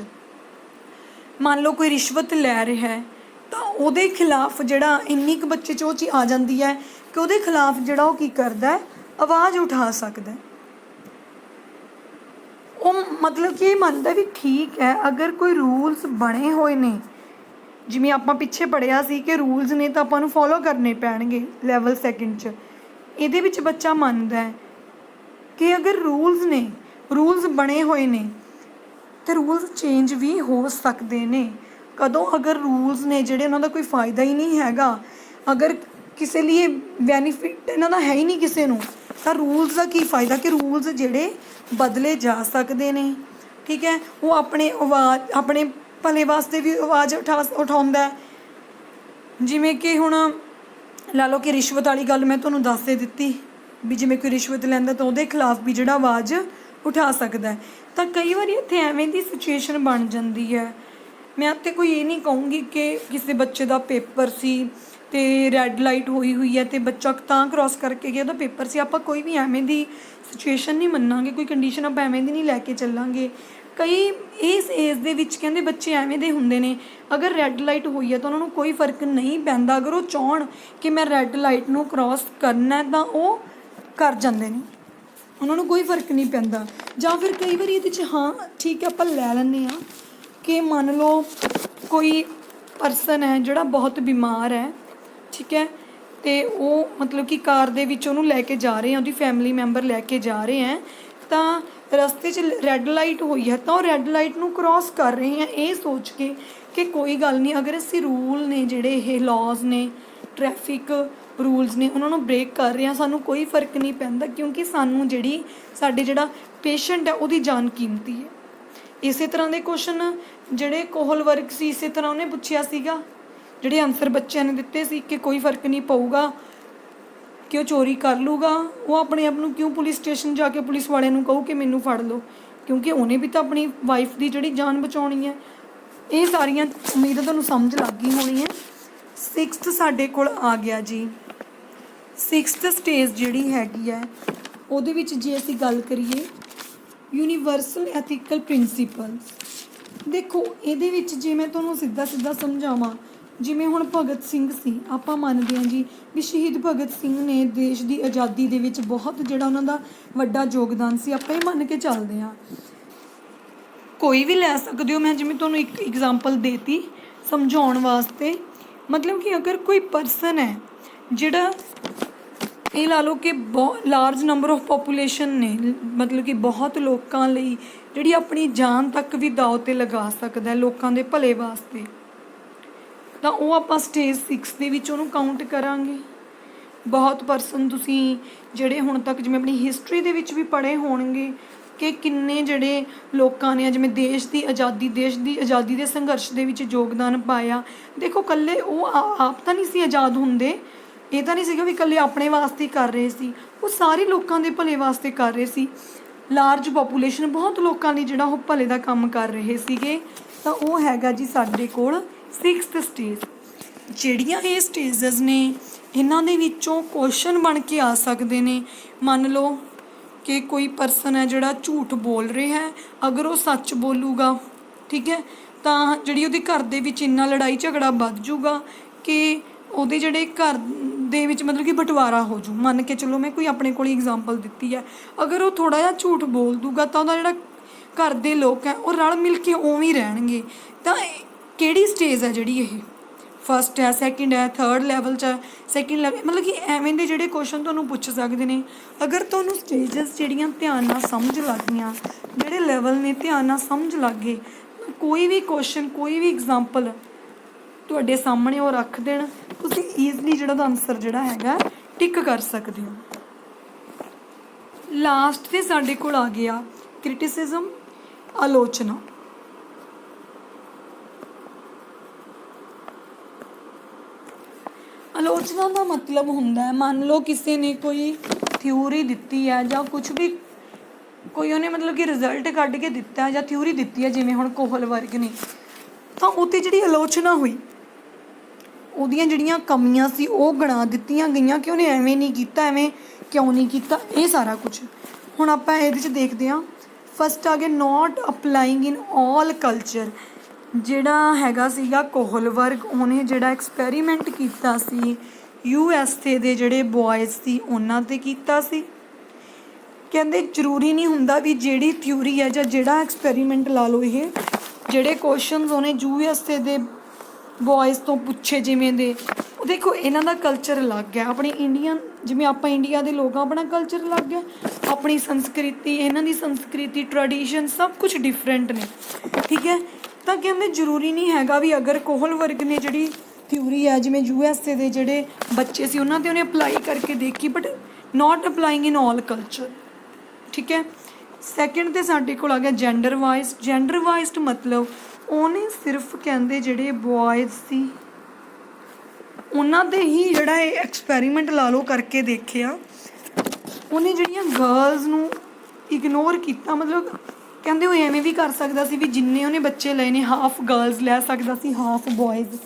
A: ਮੰਨ ਲਓ ਕੋਈ ਰਿਸ਼ਵਤ ਲੈ ਰਿਹਾ ਹੈ, ਤਾਂ ਉਹਦੇ ਖਿਲਾਫ ਜਿਹੜਾ ਇੰਨੀ ਕੁ ਬੱਚੇ 'ਚ ਉਹ ਚੀਜ਼ ਆ ਜਾਂਦੀ ਹੈ ਕਿ ਉਹਦੇ ਖਿਲਾਫ ਜਿਹੜਾ ਉਹ ਕੀ ਕਰਦਾ, ਆਵਾਜ਼ ਉਠਾ ਸਕਦਾ। ਉਹ ਮਤਲਬ ਕਿ ਇਹ ਮੰਨਦਾ ਵੀ ਠੀਕ ਹੈ, ਅਗਰ ਕੋਈ ਰੂਲਸ ਬਣੇ ਹੋਏ ਨੇ, ਜਿਵੇਂ ਆਪਾਂ ਪਿੱਛੇ ਪੜ੍ਹਿਆ ਸੀ ਕਿ ਰੂਲਸ ਨੇ ਤਾਂ ਆਪਾਂ ਨੂੰ ਫੋਲੋ ਕਰਨੇ ਪੈਣਗੇ ਲੈਵਲ 2 'ਚ। ਇਹਦੇ ਵਿੱਚ ਬੱਚਾ ਮੰਨਦਾ ਹੈ ਕਿ ਅਗਰ ਰੂਲਸ ਬਣੇ ਹੋਏ ਨੇ ਤੇ ਰੂਲਸ ਚੇਂਜ ਵੀ ਹੋ ਸਕਦੇ ਨੇ। ਕਦੋਂ? ਅਗਰ ਰੂਲਸ ਨੇ ਜਿਹੜੇ ਉਹਨਾਂ ਦਾ ਕੋਈ ਫਾਇਦਾ ਹੀ ਨਹੀਂ ਹੈਗਾ, ਅਗਰ ਕਿਸੇ ਲਈ ਬੈਨੀਫਿਟ ਇਹਨਾਂ ਦਾ ਹੈ ਹੀ ਨਹੀਂ ਕਿਸੇ ਨੂੰ, ਤਾਂ ਰੂਲਸ ਦਾ ਕੀ ਫਾਇਦਾ? ਕਿ ਰੂਲਸ ਜਿਹੜੇ ਬਦਲੇ ਜਾ ਸਕਦੇ ਨੇ, ਠੀਕ ਹੈ। ਉਹ ਆਪਣੇ ਭਲੇ ਵਾਸਤੇ ਵੀ ਆਵਾਜ਼ ਉਠਾਉਂਦਾ। ਜਿਵੇਂ ਕਿ ਹੁਣ ਲਾ ਲਓ ਕਿ ਰਿਸ਼ਵਤ ਵਾਲੀ ਗੱਲ ਮੈਂ ਤੁਹਾਨੂੰ ਦੱਸ ਦਿੱਤੀ ਵੀ ਜਿਵੇਂ ਕੋਈ ਰਿਸ਼ਵਤ ਲੈਂਦਾ ਤਾਂ ਉਹਦੇ ਖਿਲਾਫ ਵੀ ਜਿਹੜਾ ਆਵਾਜ਼ ਉਠਾ ਸਕਦਾ। ਤਾਂ ਕਈ ਵਾਰੀ ਇੱਥੇ ਐਵੇਂ ਦੀ ਸਿਚੁਏਸ਼ਨ ਬਣ ਜਾਂਦੀ ਹੈ। ਮੈਂ ਇੱਥੇ ਕੋਈ ਇਹ ਨਹੀਂ ਕਹੂੰਗੀ ਕਿ ਕਿਸੇ ਬੱਚੇ ਦਾ ਪੇਪਰ ਸੀ ਅਤੇ ਰੈੱਡ ਲਾਈਟ ਹੋਈ ਹੈ ਅਤੇ ਬੱਚਾ ਤਾਂ ਕ੍ਰੋਸ ਕਰਕੇ ਗਿਆ, ਉਹਦਾ ਪੇਪਰ ਸੀ। ਆਪਾਂ ਕੋਈ ਵੀ ਐਵੇਂ ਦੀ ਸਿਚੁਏਸ਼ਨ ਨਹੀਂ ਮੰਨਾਂਗੇ, ਕੋਈ ਕੰਡੀਸ਼ਨ ਆਪਾਂ ਐਵੇਂ ਦੀ ਨਹੀਂ ਲੈ ਕੇ ਚੱਲਾਂਗੇ। ਕਈ ਇਸ ਏਜ ਦੇ ਵਿੱਚ ਕਹਿੰਦੇ ਬੱਚੇ ਐਵੇਂ ਦੇ ਹੁੰਦੇ ਨੇ, ਅਗਰ ਰੈੱਡ ਲਾਈਟ ਹੋਈ ਹੈ ਤਾਂ ਉਹਨਾਂ ਨੂੰ ਕੋਈ ਫਰਕ ਨਹੀਂ ਪੈਂਦਾ। ਅਗਰ ਉਹ ਚਾਹਣ ਕਿ ਮੈਂ ਰੈੱਡ ਲਾਈਟ ਨੂੰ ਕ੍ਰੋਸ ਕਰਨਾ ਤਾਂ ਉਹ ਕਰ ਜਾਂਦੇ ਨੇ, ਉਹਨਾਂ ਨੂੰ ਕੋਈ ਫਰਕ ਨਹੀਂ ਪੈਂਦਾ। ਜਾਂ ਫਿਰ ਕਈ ਵਾਰੀ ਇਹਦੇ 'ਚ ਹਾਂ ਠੀਕ ਹੈ ਆਪਾਂ ਲੈ ਲੈਂਦੇ ਹਾਂ ਕਿ ਮੰਨ ਲਓ ਕੋਈ ਪਰਸਨ ਹੈ ਜਿਹੜਾ ਬਹੁਤ ਬਿਮਾਰ ਹੈ, ਠੀਕ ਹੈ, ਅਤੇ ਉਹ ਮਤਲਬ ਕਿ ਕਾਰ ਦੇ ਵਿੱਚ ਉਹਨੂੰ ਲੈ ਕੇ ਜਾ ਰਹੇ ਆ, ਉਹਦੀ ਫੈਮਿਲੀ ਮੈਂਬਰ ਲੈ ਕੇ ਜਾ ਰਹੇ ਹੈ, ਤਾਂ ਰਸਤੇ 'ਚ ਰੈੱਡ ਲਾਈਟ ਹੋਈ ਹੈ ਤਾਂ ਉਹ ਰੈੱਡ ਲਾਈਟ ਨੂੰ ਕ੍ਰੋਸ ਕਰ ਰਹੇ ਹੈ ਇਹ ਸੋਚ ਕੇ ਕਿ ਕੋਈ ਗੱਲ ਨਹੀਂ, ਅਗਰ ਅਸੀਂ ਰੂਲ ਨੇ ਜਿਹੜੇ ਇਹ ਲੌਜ਼ ਨੇ, ਟ੍ਰੈਫਿਕ ਰੂਲਸ ਨੇ, ਉਹਨਾਂ ਨੂੰ ਬ੍ਰੇਕ ਕਰ ਰਹੇ ਹਾਂ, ਸਾਨੂੰ ਕੋਈ ਫਰਕ ਨਹੀਂ ਪੈਂਦਾ ਕਿਉਂਕਿ ਸਾਨੂੰ ਸਾਡੇ ਜਿਹੜਾ ਪੇਸ਼ੈਂਟ ਹੈ ਉਹਦੀ ਜਾਨ ਕੀਮਤੀ ਹੈ। ਇਸੇ ਤਰ੍ਹਾਂ ਦੇ ਕੁਐਸਚਨ ਜਿਹੜੇ ਕੋਹਲ ਵਰਕ ਸੀ, ਇਸੇ ਤਰ੍ਹਾਂ ਉਹਨੇ ਪੁੱਛਿਆ ਸੀਗਾ, ਜਿਹੜੇ ਆਨਸਰ ਬੱਚਿਆਂ ਨੇ ਦਿੱਤੇ ਸੀ ਕਿ ਕੋਈ ਫਰਕ ਨਹੀਂ ਪਊਗਾ ਕਿ ਉਹ ਚੋਰੀ ਕਰ ਲੂਗਾ, ਉਹ ਆਪਣੇ ਆਪ ਨੂੰ ਕਿਉਂ ਪੁਲਿਸ ਸਟੇਸ਼ਨ ਜਾ ਕੇ ਪੁਲਿਸ ਵਾਲਿਆਂ ਨੂੰ ਕਹੂ ਕਿ ਮੈਨੂੰ ਫੜ ਲਓ, ਕਿਉਂਕਿ ਉਹਨੇ ਵੀ ਤਾਂ ਆਪਣੀ ਵਾਈਫ ਦੀ ਜਿਹੜੀ ਜਾਨ ਬਚਾਉਣੀ ਹੈ। ਇਹ ਸਾਰੀਆਂ ਉਮੀਦ ਤੁਹਾਨੂੰ ਸਮਝ ਲੱਗ ਗਈ ਹੋਣੀ ਹੈ। 6th ਸਾਡੇ ਕੋਲ ਆ ਗਿਆ ਜੀ। 6th ਸਟੇਜ ਜਿਹੜੀ ਹੈਗੀ ਹੈ ਉਹਦੇ ਵਿੱਚ ਜੇ ਅਸੀਂ ਗੱਲ ਕਰੀਏ ਯੂਨੀਵਰਸਲ ਐਥੀਕਲ ਪ੍ਰਿੰਸੀਪਲਸ। ਦੇਖੋ ਇਹਦੇ ਵਿੱਚ ਜੇ ਮੈਂ ਤੁਹਾਨੂੰ ਸਿੱਧਾ ਸਮਝਾਵਾਂ, ਜਿਵੇਂ ਹੁਣ ਭਗਤ ਸਿੰਘ ਸੀ, ਆਪਾਂ ਮੰਨਦੇ ਹਾਂ ਜੀ ਵੀ ਸ਼ਹੀਦ ਭਗਤ ਸਿੰਘ ਨੇ ਦੇਸ਼ ਦੀ ਆਜ਼ਾਦੀ ਦੇ ਵਿੱਚ ਬਹੁਤ ਜਿਹੜਾ ਉਹਨਾਂ ਦਾ ਵੱਡਾ ਯੋਗਦਾਨ ਸੀ, ਆਪਾਂ ਇਹ ਮੰਨ ਕੇ ਚੱਲਦੇ ਹਾਂ। ਕੋਈ ਵੀ ਲੈ ਸਕਦੇ ਹੋ, ਮੈਂ ਜਿਵੇਂ ਤੁਹਾਨੂੰ ਇੱਕ ਐਗਜ਼ਾਮਪਲ ਦੇਤੀ ਸਮਝਾਉਣ ਵਾਸਤੇ। ਮਤਲਬ ਕਿ ਅਗਰ ਕੋਈ ਪਰਸਨ ਹੈ ਜਿਹੜਾ ਇਹ ਲਾ ਲਓ ਕਿ ਲਾਰਜ ਨੰਬਰ ਆਫ ਪੋਪੂਲੇਸ਼ਨ ਨੇ, ਮਤਲਬ ਕਿ ਬਹੁਤ ਲੋਕਾਂ ਲਈ ਜਿਹੜੀ ਆਪਣੀ ਜਾਨ ਤੱਕ ਵੀ ਦਾਅ 'ਤੇ ਲਗਾ ਸਕਦਾ ਲੋਕਾਂ ਦੇ ਭਲੇ ਵਾਸਤੇ, ਤਾਂ ਉਹ ਆਪਾਂ ਸਟੇਜ 6 ਦੇ ਵਿੱਚ ਉਹਨੂੰ ਕਾਊਂਟ ਕਰਾਂਗੇ। ਬਹੁਤ ਪਰਸਨ ਤੁਸੀਂ ਜਿਹੜੇ ਹੁਣ ਤੱਕ ਜਿਵੇਂ ਆਪਣੀ ਹਿਸਟਰੀ ਦੇ ਵਿੱਚ ਵੀ ਪੜ੍ਹੇ ਹੋਣਗੇ ਕਿ ਕਿੰਨੇ ਜਿਹੜੇ ਲੋਕਾਂ ਨੇ ਜਿਵੇਂ ਦੇਸ਼ ਦੀ ਆਜ਼ਾਦੀ ਦੇ ਸੰਘਰਸ਼ ਦੇ ਵਿੱਚ ਯੋਗਦਾਨ ਪਾਇਆ। ਦੇਖੋ ਇਕੱਲੇ ਉਹ ਆਪ ਤਾਂ ਨਹੀਂ ਸੀ ਆਜ਼ਾਦ ਹੁੰਦੇ, ਇਹ ਤਾਂ ਨਹੀਂ ਸੀਗਾ ਵੀ ਇਕੱਲੇ ਆਪਣੇ ਵਾਸਤੇ ਹੀ ਕਰ ਰਹੇ ਸੀ, ਉਹ ਸਾਰੇ ਲੋਕਾਂ ਦੇ ਭਲੇ ਵਾਸਤੇ ਕਰ ਰਹੇ ਸੀ। ਲਾਰਜ ਪੋਪੂਲੇਸ਼ਨ, ਬਹੁਤ ਲੋਕਾਂ ਲਈ ਜਿਹੜਾ ਉਹ ਭਲੇ ਦਾ ਕੰਮ ਕਰ ਰਹੇ ਸੀਗੇ। ਤਾਂ ਉਹ ਹੈਗਾ ਜੀ ਸਾਡੇ ਕੋਲ 6th ਸਟੇਜ। ਜਿਹੜੀਆਂ ਇਹ ਸਟੇਜਸ ਨੇ ਇਹਨਾਂ ਦੇ ਵਿੱਚੋਂ ਕੁਐਸਚਨ ਬਣ ਕੇ ਆ ਸਕਦੇ ਨੇ। ਮੰਨ ਲਓ ਕਿ ਕੋਈ ਪਰਸਨ ਹੈ ਜਿਹੜਾ ਝੂਠ ਬੋਲ ਰਿਹਾ ਹੈ, ਅਗਰ ਉਹ ਸੱਚ ਬੋਲੂਗਾ ਠੀਕ ਹੈ। ਤਾਂ ਜਿਹੜੀ ਉਹਦੇ ਘਰ ਦੇ ਵਿੱਚ ਇੰਨਾ ਲੜਾਈ ਝਗੜਾ ਵੱਧ ਜੂਗਾ ਕਿ ਉਹਦੇ ਜਿਹੜੇ ਘਰ ਦੇ ਵਿੱਚ ਮਤਲਬ ਕਿ ਬਟਵਾਰਾ ਹੋ ਜੂ। ਮੰਨ ਕੇ ਚਲੋ, ਮੈਂ ਕੋਈ ਆਪਣੇ ਕੋਲ ਐਗਜ਼ਾਮਪਲ ਦਿੱਤੀ ਹੈ, ਅਗਰ ਉਹ ਥੋੜ੍ਹਾ ਜਿਹਾ ਝੂਠ ਬੋਲ ਦੂਗਾ ਤਾਂ ਉਹਦਾ ਜਿਹੜਾ ਘਰ ਦੇ ਲੋਕ ਹੈ ਉਹ ਰਲ ਮਿਲ ਕੇ ਉਵੇਂ ਹੀ ਰਹਿਣਗੇ। ਤਾਂ ਕਿਹੜੀ ਸਟੇਜ ਹੈ ਜਿਹੜੀ ਇਹ ਫਸਟ ਹੈ, ਸੈਕਿੰਡ ਹੈ, ਥਰਡ ਲੈਵਲ 'ਚ ਹੈ, ਸੈਕਿੰਡ ਲੈਵਲ, ਮਤਲਬ ਕਿ ਐਵੇਂ ਦੇ ਜਿਹੜੇ ਕੁਐਸਚਨ ਤੁਹਾਨੂੰ ਪੁੱਛ ਸਕਦੇ ਨੇ। ਅਗਰ ਤੁਹਾਨੂੰ ਸਟੇਜਸ ਜਿਹੜੀਆਂ ਧਿਆਨ ਨਾਲ ਸਮਝ ਲੱਗ ਗਈਆਂ, ਜਿਹੜੇ ਲੈਵਲ ਨੇ ਧਿਆਨ ਨਾਲ ਸਮਝ ਲੱਗ ਗਏ, ਕੋਈ ਵੀ ਕੁਐਸਚਨ, ਕੋਈ ਵੀ ਐਗਜ਼ਾਮਪਲ ਤੁਹਾਡੇ ਸਾਹਮਣੇ ਉਹ ਰੱਖ ਦੇਣ, ਤੁਸੀਂ ਈਜ਼ਲੀ ਜਿਹੜਾ ਉਹਦਾ ਆਨਸਰ ਜਿਹੜਾ ਹੈਗਾ ਟਿਕ ਕਰ ਸਕਦੇ ਹੋ। ਲਾਸਟ 'ਤੇ ਸਾਡੇ ਕੋਲ ਆ ਗਿਆ ਕ੍ਰਿਟਿਸਿਜ਼ਮ, ਆਲੋਚਨਾ। ਆਲੋਚਨਾ ਦਾ ਮਤਲਬ ਹੁੰਦਾ ਹੈ, ਮੰਨ ਲਓ ਕਿਸੇ ਨੇ ਕੋਈ ਥਿਊਰੀ ਦਿੱਤੀ ਹੈ ਜਾਂ ਕੁਛ ਵੀ, ਕੋਈ ਉਹਨੇ ਮਤਲਬ ਕਿ ਰਿਜ਼ਲਟ ਕੱਢ ਕੇ ਦਿੱਤਾ ਜਾਂ ਥਿਊਰੀ ਦਿੱਤੀ ਹੈ, ਜਿਵੇਂ ਹੁਣ ਕੋਹਲਬਰਗ ਨੇ, ਤਾਂ ਉੱਥੇ ਜਿਹੜੀ ਆਲੋਚਨਾ ਹੋਈ, ਉਹਦੀਆਂ ਜਿਹੜੀਆਂ ਕਮੀਆਂ ਸੀ ਉਹ ਗਿਣਾ ਦਿੱਤੀਆਂ ਗਈਆਂ ਕਿ ਉਹਨੇ ਐਵੇਂ ਨਹੀਂ ਕੀਤਾ, ਐਵੇਂ ਕਿਉਂ ਨਹੀਂ ਕੀਤਾ, ਇਹ ਸਾਰਾ ਕੁਛ। ਹੁਣ ਆਪਾਂ ਇਹਦੇ 'ਚ ਦੇਖਦੇ ਹਾਂ। ਫਸਟ ਆ ਗਿਆ ਨੋਟ ਅਪਲਾਈਂਗ ਇਨ ਆਲ ਕਲਚਰ। ਜਿਹੜਾ ਹੈਗਾ ਸੀਗਾ ਕੋਹਲਬਰਗ, ਉਹਨੇ ਜਿਹੜਾ ਐਕਸਪੈਰੀਮੈਂਟ ਕੀਤਾ ਸੀ USA ਦੇ ਜਿਹੜੇ ਬੋਇਜ਼ ਸੀ ਉਹਨਾਂ 'ਤੇ ਕੀਤਾ ਸੀ। ਕਹਿੰਦੇ ਜ਼ਰੂਰੀ ਨਹੀਂ ਹੁੰਦਾ ਵੀ ਜਿਹੜੀ ਥਿਊਰੀ ਹੈ ਜਾਂ ਜਿਹੜਾ ਐਕਸਪੈਰੀਮੈਂਟ ਲਾ ਲਓ, ਇਹ ਜਿਹੜੇ ਕੁਐਸਚਨਸ ਉਹਨੇ USA ਦੇ ਬੋਇਜ਼ ਤੋਂ ਪੁੱਛੇ ਜਿਵੇਂ ਦੇ, ਉਹ ਦੇਖੋ ਇਹਨਾਂ ਦਾ ਕਲਚਰ ਅਲੱਗ ਹੈ, ਆਪਣੀ ਇੰਡੀਅਨ, ਜਿਵੇਂ ਆਪਾਂ ਇੰਡੀਆ ਦੇ ਲੋਕ, ਆਪਣਾ ਕਲਚਰ ਅਲੱਗ ਹੈ, ਆਪਣੀ ਸੰਸਕ੍ਰਿਤੀ, ਇਹਨਾਂ ਦੀ ਸੰਸਕ੍ਰਿਤੀ, ਟਰੈਡੀਸ਼ਨ ਸਭ ਕੁਛ ਡਿਫਰੈਂਟ ਨੇ, ਠੀਕ ਹੈ। ਤਾਂ ਕਹਿੰਦੇ ਜ਼ਰੂਰੀ ਨਹੀਂ ਹੈਗਾ ਵੀ ਅਗਰ ਕੋਹਲਬਰਗ ਨੇ ਜਿਹੜੀ ਥਿਊਰੀ ਹੈ ਜਿਵੇਂ USA ਦੇ ਜਿਹੜੇ ਬੱਚੇ ਸੀ ਉਹਨਾਂ 'ਤੇ ਉਹਨੇ ਅਪਲਾਈ ਕਰਕੇ ਦੇਖੀ, but not applying in all culture, ਠੀਕ ਹੈ। ਸੈਕਿੰਡ 'ਤੇ ਸਾਡੇ ਕੋਲ ਆ ਗਿਆ ਜੈਂਡਰ ਵਾਈਜ਼। ਜੈਂਡਰ ਵਾਈਜ਼ਡ ਮਤਲਬ ਉਹਨੇ ਸਿਰਫ ਕਹਿੰਦੇ ਜਿਹੜੇ ਬੋਇਜ਼ ਸੀ ਉਹਨਾਂ 'ਤੇ ਹੀ ਜਿਹੜਾ ਇਹ ਐਕਸਪੈਰੀਮੈਂਟ ਲਾ ਲਓ ਕਰਕੇ ਦੇਖਿਆ। ਉਹਨੇ ਜਿਹੜੀਆਂ ਗਰਲਜ਼ ਨੂੰ ਇਗਨੋਰ ਕੀਤਾ, ਮਤਲਬ ਕਹਿੰਦੇ ਉਹ ਐਵੇਂ ਵੀ ਕਰ ਸਕਦਾ ਸੀ ਵੀ ਜਿੰਨੇ ਉਹਨੇ ਬੱਚੇ ਲਏ ਨੇ ਹਾਫ ਗਰਲਜ਼ ਲੈ ਸਕਦਾ ਸੀ, ਹਾਫ ਬੋਇਜ਼।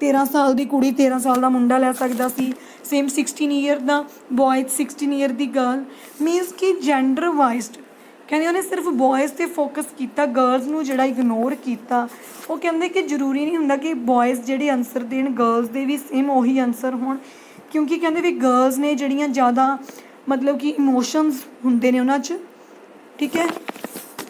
A: 13 ਸਾਲ ਦੀ ਕੁੜੀ 13 ਸਾਲ ਦਾ ਮੁੰਡਾ ਲੈ ਸਕਦਾ ਸੀ, ਸੇਮ 16 ਈਅਰ ਦਾ ਬੋਇਜ਼ 16 ਈਅਰ ਦੀ ਗਰਲ। ਮੀਨਸ ਕਿ ਜੈਂਡਰ ਵਾਈਜ਼ਡ ਕਹਿੰਦੇ ਉਹਨੇ ਸਿਰਫ ਬੋਇਜ਼ 'ਤੇ ਫੋਕਸ ਕੀਤਾ, ਗਰਲਜ਼ ਨੂੰ ਜਿਹੜਾ ਇਗਨੋਰ ਕੀਤਾ। ਉਹ ਕਹਿੰਦੇ ਕਿ ਜ਼ਰੂਰੀ ਨਹੀਂ ਹੁੰਦਾ ਕਿ ਬੋਇਜ਼ ਜਿਹੜੇ ਆਨਸਰ ਦੇਣ ਗਰਲਜ਼ ਦੇ ਵੀ ਸੇਮ ਉਹੀ ਆਨਸਰ ਹੋਣ, ਕਿਉਂਕਿ ਕਹਿੰਦੇ ਵੀ ਗਰਲਜ਼ ਨੇ ਜਿਹੜੀਆਂ ਜ਼ਿਆਦਾ ਮਤਲਬ ਕਿ ਇਮੋਸ਼ਨਸ ਹੁੰਦੇ ਨੇ ਉਹਨਾਂ 'ਚ, ਠੀਕ ਹੈ।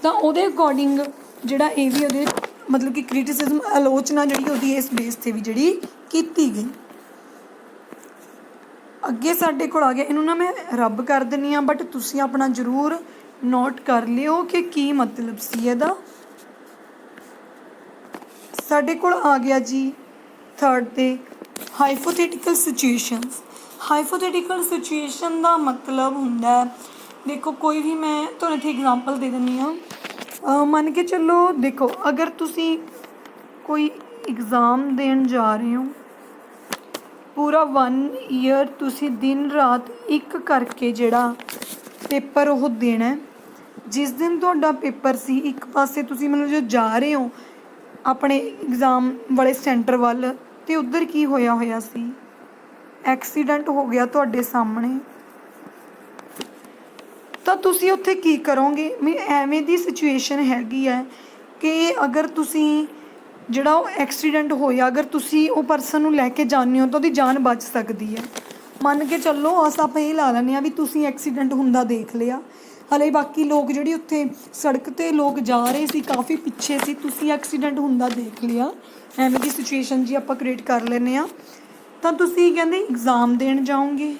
A: ਤਾਂ ਉਹਦੇ ਅਕੋਰਡਿੰਗ ਜਿਹੜਾ ਇਹ ਵੀ ਉਹਦੇ ਮਤਲਬ ਕਿ ਕ੍ਰਿਟਿਸਿਜ਼ਮ, ਆਲੋਚਨਾ ਜਿਹੜੀ ਉਹਦੀ ਇਸ ਬੇਸ 'ਤੇ ਵੀ ਜਿਹੜੀ ਕੀਤੀ ਗਈ। ਅੱਗੇ ਸਾਡੇ ਕੋਲ ਆ ਗਿਆ, ਇਹਨੂੰ ਨਾ ਮੈਂ ਰੱਬ ਕਰ ਦਿੰਦੀ ਹਾਂ, ਬਟ ਤੁਸੀਂ ਆਪਣਾ ਜ਼ਰੂਰ ਨੋਟ ਕਰ ਲਿਓ ਕਿ ਕੀ ਮਤਲਬ ਸੀ ਇਹਦਾ। ਸਾਡੇ ਕੋਲ ਆ ਗਿਆ ਜੀ ਥਰਡ 'ਤੇ ਹਾਈਪੋਥੈਟੀਕਲ ਸਿਚੁਏਸ਼ਨਸ। ਹਾਈਪੋਥੈਟੀਕਲ ਸਿਚੁਏਸ਼ਨ ਦਾ ਮਤਲਬ ਹੁੰਦਾ, ਦੇਖੋ ਕੋਈ ਵੀ, ਮੈਂ ਤੁਹਾਨੂੰ ਇੱਥੇ ਐਗਜ਼ਾਮਪਲ ਦੇ ਦਿੰਦੀ ਹਾਂ। ਮੰਨ ਕੇ ਚੱਲੋ, ਦੇਖੋ ਅਗਰ ਤੁਸੀਂ ਕੋਈ ਐਗਜ਼ਾਮ ਦੇਣ ਜਾ ਰਹੇ ਹੋ, ਪੂਰਾ 1 ਈਅਰ ਤੁਸੀਂ ਦਿਨ ਰਾਤ ਇੱਕ ਕਰਕੇ ਜਿਹੜਾ ਪੇਪਰ ਉਹ ਦੇਣਾ। ਜਿਸ ਦਿਨ ਤੁਹਾਡਾ ਪੇਪਰ ਸੀ, ਇੱਕ ਪਾਸੇ ਤੁਸੀਂ ਮਤਲਬ ਜੋ ਜਾ ਰਹੇ ਹੋ ਆਪਣੇ ਐਗਜ਼ਾਮ ਵਾਲੇ ਸੈਂਟਰ ਵੱਲ, ਅਤੇ ਉੱਧਰ ਕੀ ਹੋਇਆ ਸੀ, ਐਕਸੀਡੈਂਟ ਹੋ ਗਿਆ ਤੁਹਾਡੇ ਸਾਹਮਣੇ। ਤਾਂ ਤੁਸੀਂ ਉੱਥੇ ਕੀ ਕਰੋਗੇ? ਵੀ ਐਵੇਂ ਦੀ ਸਿਚੁਏਸ਼ਨ ਹੈਗੀ ਹੈ ਕਿ ਅਗਰ ਤੁਸੀਂ ਜਿਹੜਾ ਉਹ ਐਕਸੀਡੈਂਟ ਹੋਇਆ, ਅਗਰ ਤੁਸੀਂ ਉਹ ਪਰਸਨ ਨੂੰ ਲੈ ਕੇ ਜਾਂਦੇ ਹੋ ਤਾਂ ਉਹਦੀ ਜਾਨ ਬਚ ਸਕਦੀ ਹੈ। ਮੰਨ ਕੇ ਚੱਲੋ ਆਪਾਂ ਇਹ ਲਾ ਲੈਂਦੇ ਹਾਂ ਵੀ ਤੁਸੀਂ ਐਕਸੀਡੈਂਟ ਹੁੰਦਾ ਦੇਖ ਲਿਆ, ਹਲੇ ਬਾਕੀ ਲੋਕ ਜਿਹੜੀ ਉੱਥੇ ਸੜਕ 'ਤੇ ਲੋਕ ਜਾ ਰਹੇ ਸੀ ਕਾਫੀ ਪਿੱਛੇ ਸੀ, ਤੁਸੀਂ ਐਕਸੀਡੈਂਟ ਹੁੰਦਾ ਦੇਖ ਲਿਆ, ਐਵੇਂ ਦੀ ਸਿਚੁਏਸ਼ਨ ਜੀ ਆਪਾਂ ਕ੍ਰੀਏਟ ਕਰ ਲੈਂਦੇ ਹਾਂ। ਤਾਂ ਤੁਸੀਂ ਕਹਿੰਦੇ ਐਗਜ਼ਾਮ ਦੇਣ ਜਾਓਗੇ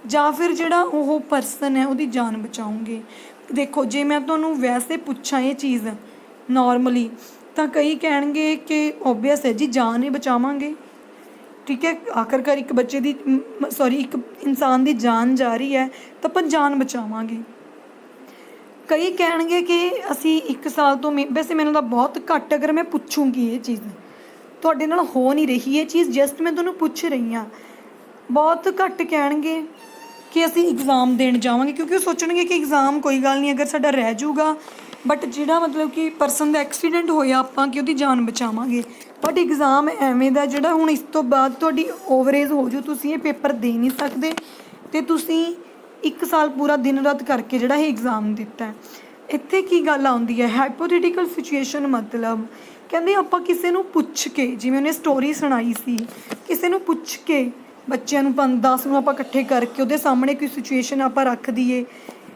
A: ਜਾਂ ਫਿਰ ਜਿਹੜਾ ਉਹ ਪਰਸਨ ਹੈ ਉਹਦੀ ਜਾਨ ਬਚਾਓਗੇ। ਦੇਖੋ ਜੇ ਮੈਂ ਤੁਹਾਨੂੰ ਵੈਸੇ ਪੁੱਛਾਂ ਇਹ ਚੀਜ਼ ਨੋਰਮਲੀ, ਤਾਂ ਕਈ ਕਹਿਣਗੇ ਕਿ ਓਬਵੀਅਸ ਹੈ ਜੀ, ਜਾਨ ਹੀ ਬਚਾਵਾਂਗੇ, ਠੀਕ ਹੈ। ਆਖਰਕਾਰ ਇੱਕ ਬੱਚੇ ਦੀ ਇੱਕ ਇਨਸਾਨ ਦੀ ਜਾਨ ਜਾ ਰਹੀ ਹੈ ਤਾਂ ਆਪਾਂ ਜਾਨ ਬਚਾਵਾਂਗੇ। ਕਈ ਕਹਿਣਗੇ ਕਿ ਅਸੀਂ 1 ਸਾਲ ਤੋਂ ਵੈਸੇ ਮੈਨੂੰ ਤਾਂ ਬਹੁਤ ਘੱਟ, ਅਗਰ ਮੈਂ ਪੁੱਛੂੰਗੀ ਇਹ ਚੀਜ਼ ਤੁਹਾਡੇ ਨਾਲ ਹੋ ਨਹੀਂ ਰਹੀ ਇਹ ਚੀਜ਼, ਜਸਟ ਮੈਂ ਤੁਹਾਨੂੰ ਪੁੱਛ ਰਹੀ ਹਾਂ, ਬਹੁਤ ਘੱਟ ਕਹਿਣਗੇ ਕਿ ਅਸੀਂ ਐਗਜ਼ਾਮ ਦੇਣ ਜਾਵਾਂਗੇ, ਕਿਉਂਕਿ ਉਹ ਸੋਚਣਗੇ ਕਿ ਐਗਜ਼ਾਮ ਕੋਈ ਗੱਲ ਨਹੀਂ ਅਗਰ ਸਾਡਾ ਰਹਿ ਜਾਊਗਾ, ਬਟ ਜਿਹੜਾ ਮਤਲਬ ਕਿ ਪਰਸਨ ਦਾ ਐਕਸੀਡੈਂਟ ਹੋਇਆ ਆਪਾਂ ਕਿ ਉਹਦੀ ਜਾਨ ਬਚਾਵਾਂਗੇ। ਬਟ ਐਗਜ਼ਾਮ ਐਵੇਂ ਦਾ ਜਿਹੜਾ ਹੁਣ ਇਸ ਤੋਂ ਬਾਅਦ ਤੁਹਾਡੀ ਓਵਰਏਜ ਹੋ ਜਾਊ, ਤੁਸੀਂ ਇਹ ਪੇਪਰ ਦੇ ਨਹੀਂ ਸਕਦੇ, ਅਤੇ ਤੁਸੀਂ 1 ਸਾਲ ਪੂਰਾ ਦਿਨ ਰਾਤ ਕਰਕੇ ਜਿਹੜਾ ਇਹ ਐਗਜ਼ਾਮ ਦਿੱਤਾ। ਇੱਥੇ ਕੀ ਗੱਲ ਆਉਂਦੀ ਹੈ, ਹਾਈਪੋਥੈਟੀਕਲ ਸਿਚੁਏਸ਼ਨ ਮਤਲਬ ਕਹਿੰਦੇ ਆਪਾਂ ਕਿਸੇ ਨੂੰ ਪੁੱਛ ਕੇ, ਜਿਵੇਂ ਉਹਨੇ ਸਟੋਰੀ ਸੁਣਾਈ ਸੀ, ਕਿਸੇ ਨੂੰ ਪੁੱਛ ਕੇ ਬੱਚਿਆਂ ਨੂੰ 5-10 ਨੂੰ ਆਪਾਂ ਇਕੱਠੇ ਕਰਕੇ ਉਹਦੇ ਸਾਹਮਣੇ ਕੋਈ ਸਿਚੁਏਸ਼ਨ ਆਪਾਂ ਰੱਖ ਦਈਏ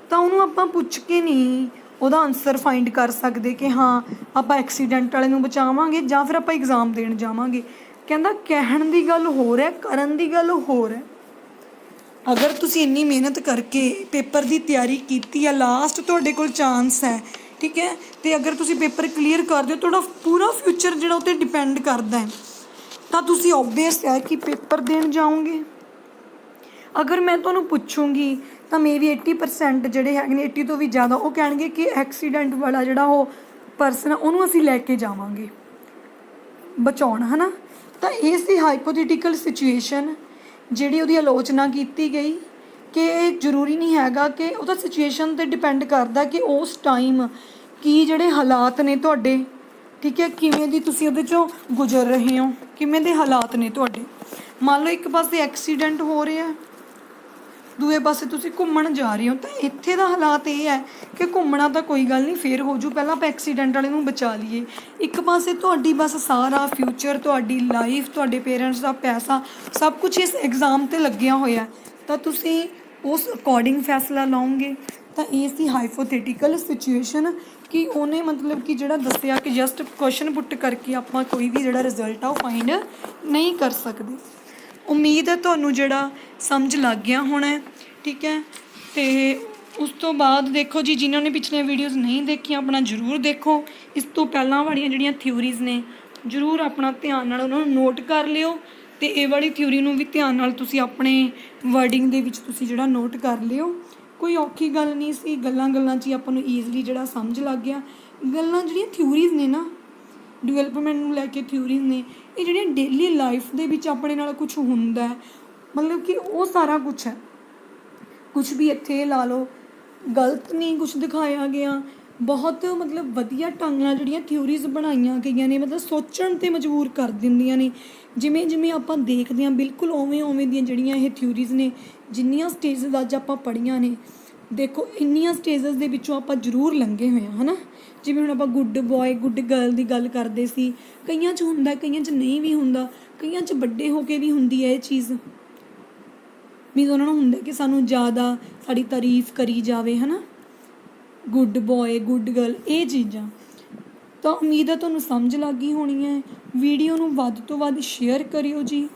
A: ਤਾਂ ਉਹਨੂੰ ਆਪਾਂ ਪੁੱਛ ਕੇ ਨਹੀਂ ਉਹਦਾ ਆਨਸਰ ਫਾਈਂਡ ਕਰ ਸਕਦੇ ਕਿ ਹਾਂ ਆਪਾਂ ਐਕਸੀਡੈਂਟ ਵਾਲੇ ਨੂੰ ਬਚਾਵਾਂਗੇ ਜਾਂ ਫਿਰ ਆਪਾਂ ਐਗਜ਼ਾਮ ਦੇਣ ਜਾਵਾਂਗੇ। ਕਹਿੰਦਾ ਕਹਿਣ ਦੀ ਗੱਲ ਹੋਰ ਹੈ, ਕਰਨ ਦੀ ਗੱਲ ਹੋਰ ਹੈ। ਅਗਰ ਤੁਸੀਂ ਇੰਨੀ ਮਿਹਨਤ ਕਰਕੇ ਪੇਪਰ ਦੀ ਤਿਆਰੀ ਕੀਤੀ ਆ, ਲਾਸਟ ਤੁਹਾਡੇ ਕੋਲ ਚਾਂਸ ਹੈ, ਠੀਕ ਹੈ, ਅਤੇ ਅਗਰ ਤੁਸੀਂ ਪੇਪਰ ਕਲੀਅਰ ਕਰ ਦਿਓ, ਤੁਹਾਡਾ ਪੂਰਾ ਫਿਊਚਰ ਜਿਹੜਾ ਉਹ 'ਤੇ ਡਿਪੈਂਡ ਕਰਦਾ ਹੈ, ਤਾਂ ਤੁਸੀਂ ਓਬਵੀਅਸ ਹੈ ਕਿ ਪੇਪਰ ਦੇਣ ਜਾਓਗੇ। ਅਗਰ ਮੈਂ ਤੁਹਾਨੂੰ ਪੁੱਛੂੰਗੀ ਤਾਂ ਮੇਬੀ 80% ਜਿਹੜੇ ਹੈਗੇ ਨੇ, 80 ਤੋਂ ਵੀ ਜ਼ਿਆਦਾ, ਉਹ ਕਹਿਣਗੇ ਕਿ ਐਕਸੀਡੈਂਟ ਵਾਲਾ ਜਿਹੜਾ ਉਹ ਪਰਸਨ ਉਹਨੂੰ ਅਸੀਂ ਲੈ ਕੇ ਜਾਵਾਂਗੇ ਬਚਾਉਣ, ਹੈ ਨਾ। ਤਾਂ ਇਹ ਸੀ ਹਾਈਪੋਥੈਟੀਕਲ ਸਿਚੁਏਸ਼ਨ ਜਿਹੜੀ ਉਹਦੀ ਆਲੋਚਨਾ ਕੀਤੀ ਗਈ ਕਿ ਇਹ ਜ਼ਰੂਰੀ ਨਹੀਂ ਹੈਗਾ ਕਿ ਉਹਦਾ ਸਿਚੁਏਸ਼ਨ 'ਤੇ ਡਿਪੈਂਡ ਕਰਦਾ ਕਿ ਉਸ ਟਾਈਮ ਕੀ ਜਿਹੜੇ ਹਾਲਾਤ ਨੇ ਤੁਹਾਡੇ, ਠੀਕ ਹੈ, ਕਿਵੇਂ ਦੀ ਤੁਸੀਂ ਉਹਦੇ 'ਚੋਂ ਗੁਜ਼ਰ ਰਹੇ ਹੋ, ਕਿਵੇਂ ਦੇ ਹਾਲਾਤ ਨੇ ਤੁਹਾਡੇ। ਮੰਨ ਲਓ ਇੱਕ ਪਾਸੇ ਐਕਸੀਡੈਂਟ ਹੋ ਰਿਹਾ, ਦੂਏ ਪਾਸੇ ਤੁਸੀਂ ਘੁੰਮਣ ਜਾ ਰਹੇ ਹੋ, ਤਾਂ ਇੱਥੇ ਦਾ ਹਾਲਾਤ ਇਹ ਹੈ ਕਿ ਘੁੰਮਣਾ ਤਾਂ ਕੋਈ ਗੱਲ ਨਹੀਂ, ਫੇਰ ਹੋ ਜੂ, ਪਹਿਲਾਂ ਆਪਾਂ ਐਕਸੀਡੈਂਟ ਵਾਲੇ ਨੂੰ ਬਚਾ ਲਈਏ। ਇੱਕ ਪਾਸੇ ਤੁਹਾਡੀ ਬਸ ਸਾਰਾ ਫਿਊਚਰ, ਤੁਹਾਡੀ ਲਾਈਫ, ਤੁਹਾਡੇ ਪੇਰੈਂਟਸ ਦਾ ਪੈਸਾ, ਸਭ ਕੁਝ ਇਸ ਐਗਜ਼ਾਮ 'ਤੇ ਲੱਗਿਆ ਹੋਇਆ, ਤਾਂ ਤੁਸੀਂ ਉਸ ਅਕੋਰਡਿੰਗ ਫੈਸਲਾ ਲਓਗੇ। ਤਾਂ ਇਹ ਸੀ ਹਾਈਪੋਥੈਟੀਕਲ ਸਿਚੁਏਸ਼ਨ ਕਿ ਉਹਨੇ ਮਤਲਬ ਕਿ ਜਿਹੜਾ ਦੱਸਿਆ ਕਿ ਜਸਟ ਕੁਐਸਚਨ ਪੁੱਟ ਕਰਕੇ ਆਪਾਂ ਕੋਈ ਵੀ ਜਿਹੜਾ ਰਿਜ਼ਲਟ ਆ ਉਹ ਫਾਈਂਡ ਨਹੀਂ ਕਰ ਸਕਦੇ। ਉਮੀਦ ਹੈ ਤੁਹਾਨੂੰ ਜਿਹੜਾ ਸਮਝ ਲੱਗ ਗਿਆ ਹੋਣਾ, ਠੀਕ ਹੈ। ਅਤੇ ਉਸ ਤੋਂ ਬਾਅਦ ਦੇਖੋ ਜੀ, ਜਿਨ੍ਹਾਂ ਨੇ ਪਿਛਲੀਆਂ ਵੀਡੀਓਜ਼ ਨਹੀਂ ਦੇਖੀਆਂ ਆਪਣਾ ਜ਼ਰੂਰ ਦੇਖੋ। ਇਸ ਤੋਂ ਪਹਿਲਾਂ ਵਾਲੀਆਂ ਜਿਹੜੀਆਂ ਥਿਊਰੀਜ਼ ਨੇ ਜ਼ਰੂਰ ਆਪਣਾ ਧਿਆਨ ਨਾਲ ਉਹਨਾਂ ਨੂੰ ਨੋਟ ਕਰ ਲਿਓ, ਅਤੇ ਇਹ ਵਾਲੀ ਥਿਊਰੀ ਨੂੰ ਵੀ ਧਿਆਨ ਨਾਲ ਤੁਸੀਂ ਆਪਣੇ ਵਰਡਿੰਗ ਦੇ ਵਿੱਚ ਤੁਸੀਂ ਜਿਹੜਾ ਨੋਟ ਕਰ ਲਿਓ। ਕੋਈ ਔਖੀ ਗੱਲ ਨਹੀਂ ਸੀ, ਗੱਲਾਂ 'ਚ ਹੀ ਆਪਾਂ ਨੂੰ ਈਜ਼ਲੀ ਜਿਹੜਾ ਸਮਝ ਲੱਗ ਗਿਆ। ਗੱਲਾਂ ਜਿਹੜੀਆਂ ਥਿਊਰੀਜ਼ ਨੇ ਨਾ, ਡਿਵੈਲਪਮੈਂਟ ਨੂੰ ਲੈ ਕੇ ਥਿਊਰੀਜ਼ ਨੇ, ਇਹ ਜਿਹੜੀਆਂ ਡੇਲੀ ਲਾਈਫ ਦੇ ਵਿੱਚ ਆਪਣੇ ਨਾਲ ਕੁਛ ਹੁੰਦਾ, ਮਤਲਬ ਕਿ ਉਹ ਸਾਰਾ ਕੁਛ ਹੈ। ਕੁਛ ਵੀ ਇੱਥੇ ਲਾ ਲਓ ਗਲਤ ਨਹੀਂ ਕੁਛ ਦਿਖਾਇਆ ਗਿਆ, ਬਹੁਤ ਮਤਲਬ ਵਧੀਆ ਢੰਗ ਨਾਲ ਜਿਹੜੀਆਂ ਥਿਊਰੀਜ਼ ਬਣਾਈਆਂ ਗਈਆਂ ਨੇ, ਮਤਲਬ ਸੋਚਣ 'ਤੇ ਮਜਬੂਰ ਕਰ ਦਿੰਦੀਆਂ ਨੇ। ਜਿਵੇਂ ਜਿਵੇਂ ਆਪਾਂ ਦੇਖਦੇ ਹਾਂ ਬਿਲਕੁਲ ਉਵੇਂ ਦੀਆਂ ਜਿਹੜੀਆਂ ਇਹ ਥਿਊਰੀਜ਼ ਨੇ, ਜਿੰਨੀਆਂ ਸਟੇਜਿਸ ਅੱਜ ਆਪਾਂ ਪੜ੍ਹੀਆਂ ਨੇ, ਦੇਖੋ ਇੰਨੀਆਂ ਸਟੇਜਿਸ ਦੇ ਵਿੱਚੋਂ ਆਪਾਂ ਜ਼ਰੂਰ ਲੰਘੇ ਹੋਏ ਹਾਂ, ਹੈ ਨਾ। ਜਿਵੇਂ ਹੁਣ ਆਪਾਂ ਗੁੱਡ ਬੋਏ ਗੁੱਡ ਗਰਲ ਦੀ ਗੱਲ ਕਰਦੇ ਸੀ, ਕਈਆਂ 'ਚ ਹੁੰਦਾ, ਕਈਆਂ 'ਚ ਨਹੀਂ ਵੀ ਹੁੰਦਾ, ਕਈਆਂ 'ਚ ਵੱਡੇ ਹੋ ਕੇ ਵੀ ਹੁੰਦੀ ਹੈ ਇਹ ਚੀਜ਼, ਮੀਨਜ਼ ਉਹਨਾਂ ਨੂੰ ਹੁੰਦਾ ਕਿ ਸਾਨੂੰ ਜ਼ਿਆਦਾ ਸਾਡੀ ਤਾਰੀਫ ਕਰੀ ਜਾਵੇ, ਹੈ ਨਾ, ਗੁੱਡ ਬੋਏ ਗੁੱਡ ਗਰਲ, ਇਹ ਚੀਜ਼ਾਂ। ਤਾਂ ਉਮੀਦ ਹੈ ਤੁਹਾਨੂੰ ਸਮਝ ਲੱਗ ਗਈ ਹੋਣੀ ਹੈ। ਵੀਡੀਓ ਨੂੰ ਵੱਧ ਤੋਂ ਵੱਧ ਸ਼ੇਅਰ ਕਰਿਓ ਜੀ,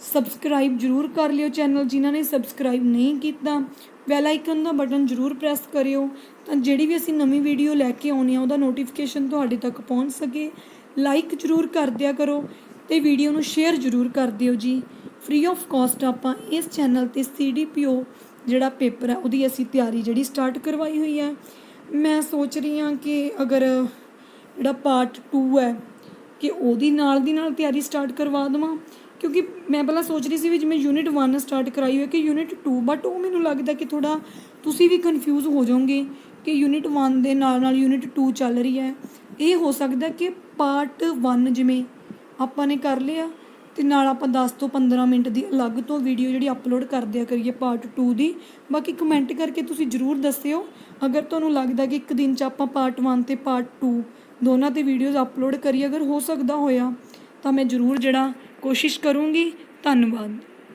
A: ਸਬਸਕ੍ਰਾਈਬ ਜ਼ਰੂਰ ਕਰ ਲਿਓ ਚੈਨਲ, ਜਿਨ੍ਹਾਂ ਨੇ ਸਬਸਕ੍ਰਾਈਬ ਨਹੀਂ ਕੀਤਾ ਬੈਲ ਆਈਕਨ ਦਾ ਬਟਨ ਜ਼ਰੂਰ ਪ੍ਰੈਸ ਕਰਿਓ, ਤਾਂ ਜਿਹੜੀ ਵੀ ਅਸੀਂ ਨਵੀਂ ਵੀਡੀਓ ਲੈ ਕੇ ਆਉਂਦੇ ਹਾਂ ਉਹਦਾ ਨੋਟੀਫਿਕੇਸ਼ਨ ਤੁਹਾਡੇ ਤੱਕ ਪਹੁੰਚ ਸਕੇ। ਲਾਈਕ ਜ਼ਰੂਰ ਕਰ ਦਿਆ ਕਰੋ ਅਤੇ ਵੀਡੀਓ ਨੂੰ ਸ਼ੇਅਰ ਜ਼ਰੂਰ ਕਰ ਦਿਓ ਜੀ। ਫ੍ਰੀ ਆਫ ਕਾਸਟ ਆਪਾਂ ਇਸ ਚੈਨਲ 'ਤੇ CDPO ਜਿਹੜਾ ਪੇਪਰ ਹੈ ਉਹਦੀ ਅਸੀਂ ਤਿਆਰੀ ਜਿਹੜੀ ਸਟਾਰਟ ਕਰਵਾਈ ਹੋਈ ਹੈ। ਮੈਂ ਸੋਚ ਰਹੀ ਹਾਂ ਕਿ ਅਗਰ ਜਿਹੜਾ ਪਾਰਟ 2 ਹੈ ਕਿ ਉਹਦੀ ਨਾਲ ਦੀ ਨਾਲ ਤਿਆਰੀ ਸਟਾਰਟ ਕਰਵਾ ਦੇਵਾਂ, ਕਿਉਂਕਿ ਮੈਂ ਪਹਿਲਾਂ ਸੋਚ ਰਹੀ ਸੀ ਵੀ ਜਿਵੇਂ ਯੂਨਿਟ 1 ਸਟਾਰਟ ਕਰਾਈ ਹੋਈ ਕਿ ਯੂਨਿਟ 2, ਬਟ ਉਹ ਮੈਨੂੰ ਲੱਗਦਾ ਕਿ ਥੋੜ੍ਹਾ ਤੁਸੀਂ ਵੀ ਕਨਫਿਊਜ਼ ਹੋ ਜਾਓਗੇ ਕਿ ਯੂਨਿਟ 1 ਦੇ ਨਾਲ ਯੂਨਿਟ 2 ਚੱਲ ਰਹੀ ਹੈ। ਇਹ ਹੋ ਸਕਦਾ ਕਿ ਪਾਰਟ 1 ਜਿਵੇਂ ਆਪਾਂ ਨੇ ਕਰ ਲਿਆ ਅਤੇ ਨਾਲ ਆਪਾਂ 10 ਤੋਂ 15 ਮਿੰਟ ਦੀ ਅਲੱਗ ਤੋਂ ਵੀਡੀਓ ਜਿਹੜੀ ਅਪਲੋਡ ਕਰ ਦਿਆ ਕਰੀਏ ਪਾਰਟ 2 ਦੀ। ਬਾਕੀ ਕਮੈਂਟ ਕਰਕੇ ਤੁਸੀਂ ਜ਼ਰੂਰ ਦੱਸਿਓ ਅਗਰ ਤੁਹਾਨੂੰ ਲੱਗਦਾ ਕਿ ਇੱਕ ਦਿਨ 'ਚ ਆਪਾਂ ਪਾਰਟ 1 ਅਤੇ ਪਾਰਟ 2 ਦੋਨਾਂ 'ਤੇ ਵੀਡੀਓਜ਼ ਅਪਲੋਡ ਕਰੀਏ। ਅਗਰ ਹੋ ਸਕਦਾ ਹੋਇਆ ਤਾਂ ਮੈਂ ਜ਼ਰੂਰ ਜਿਹੜਾ ਕੋਸ਼ਿਸ਼ ਕਰੂੰਗੀ। ਧੰਨਵਾਦ।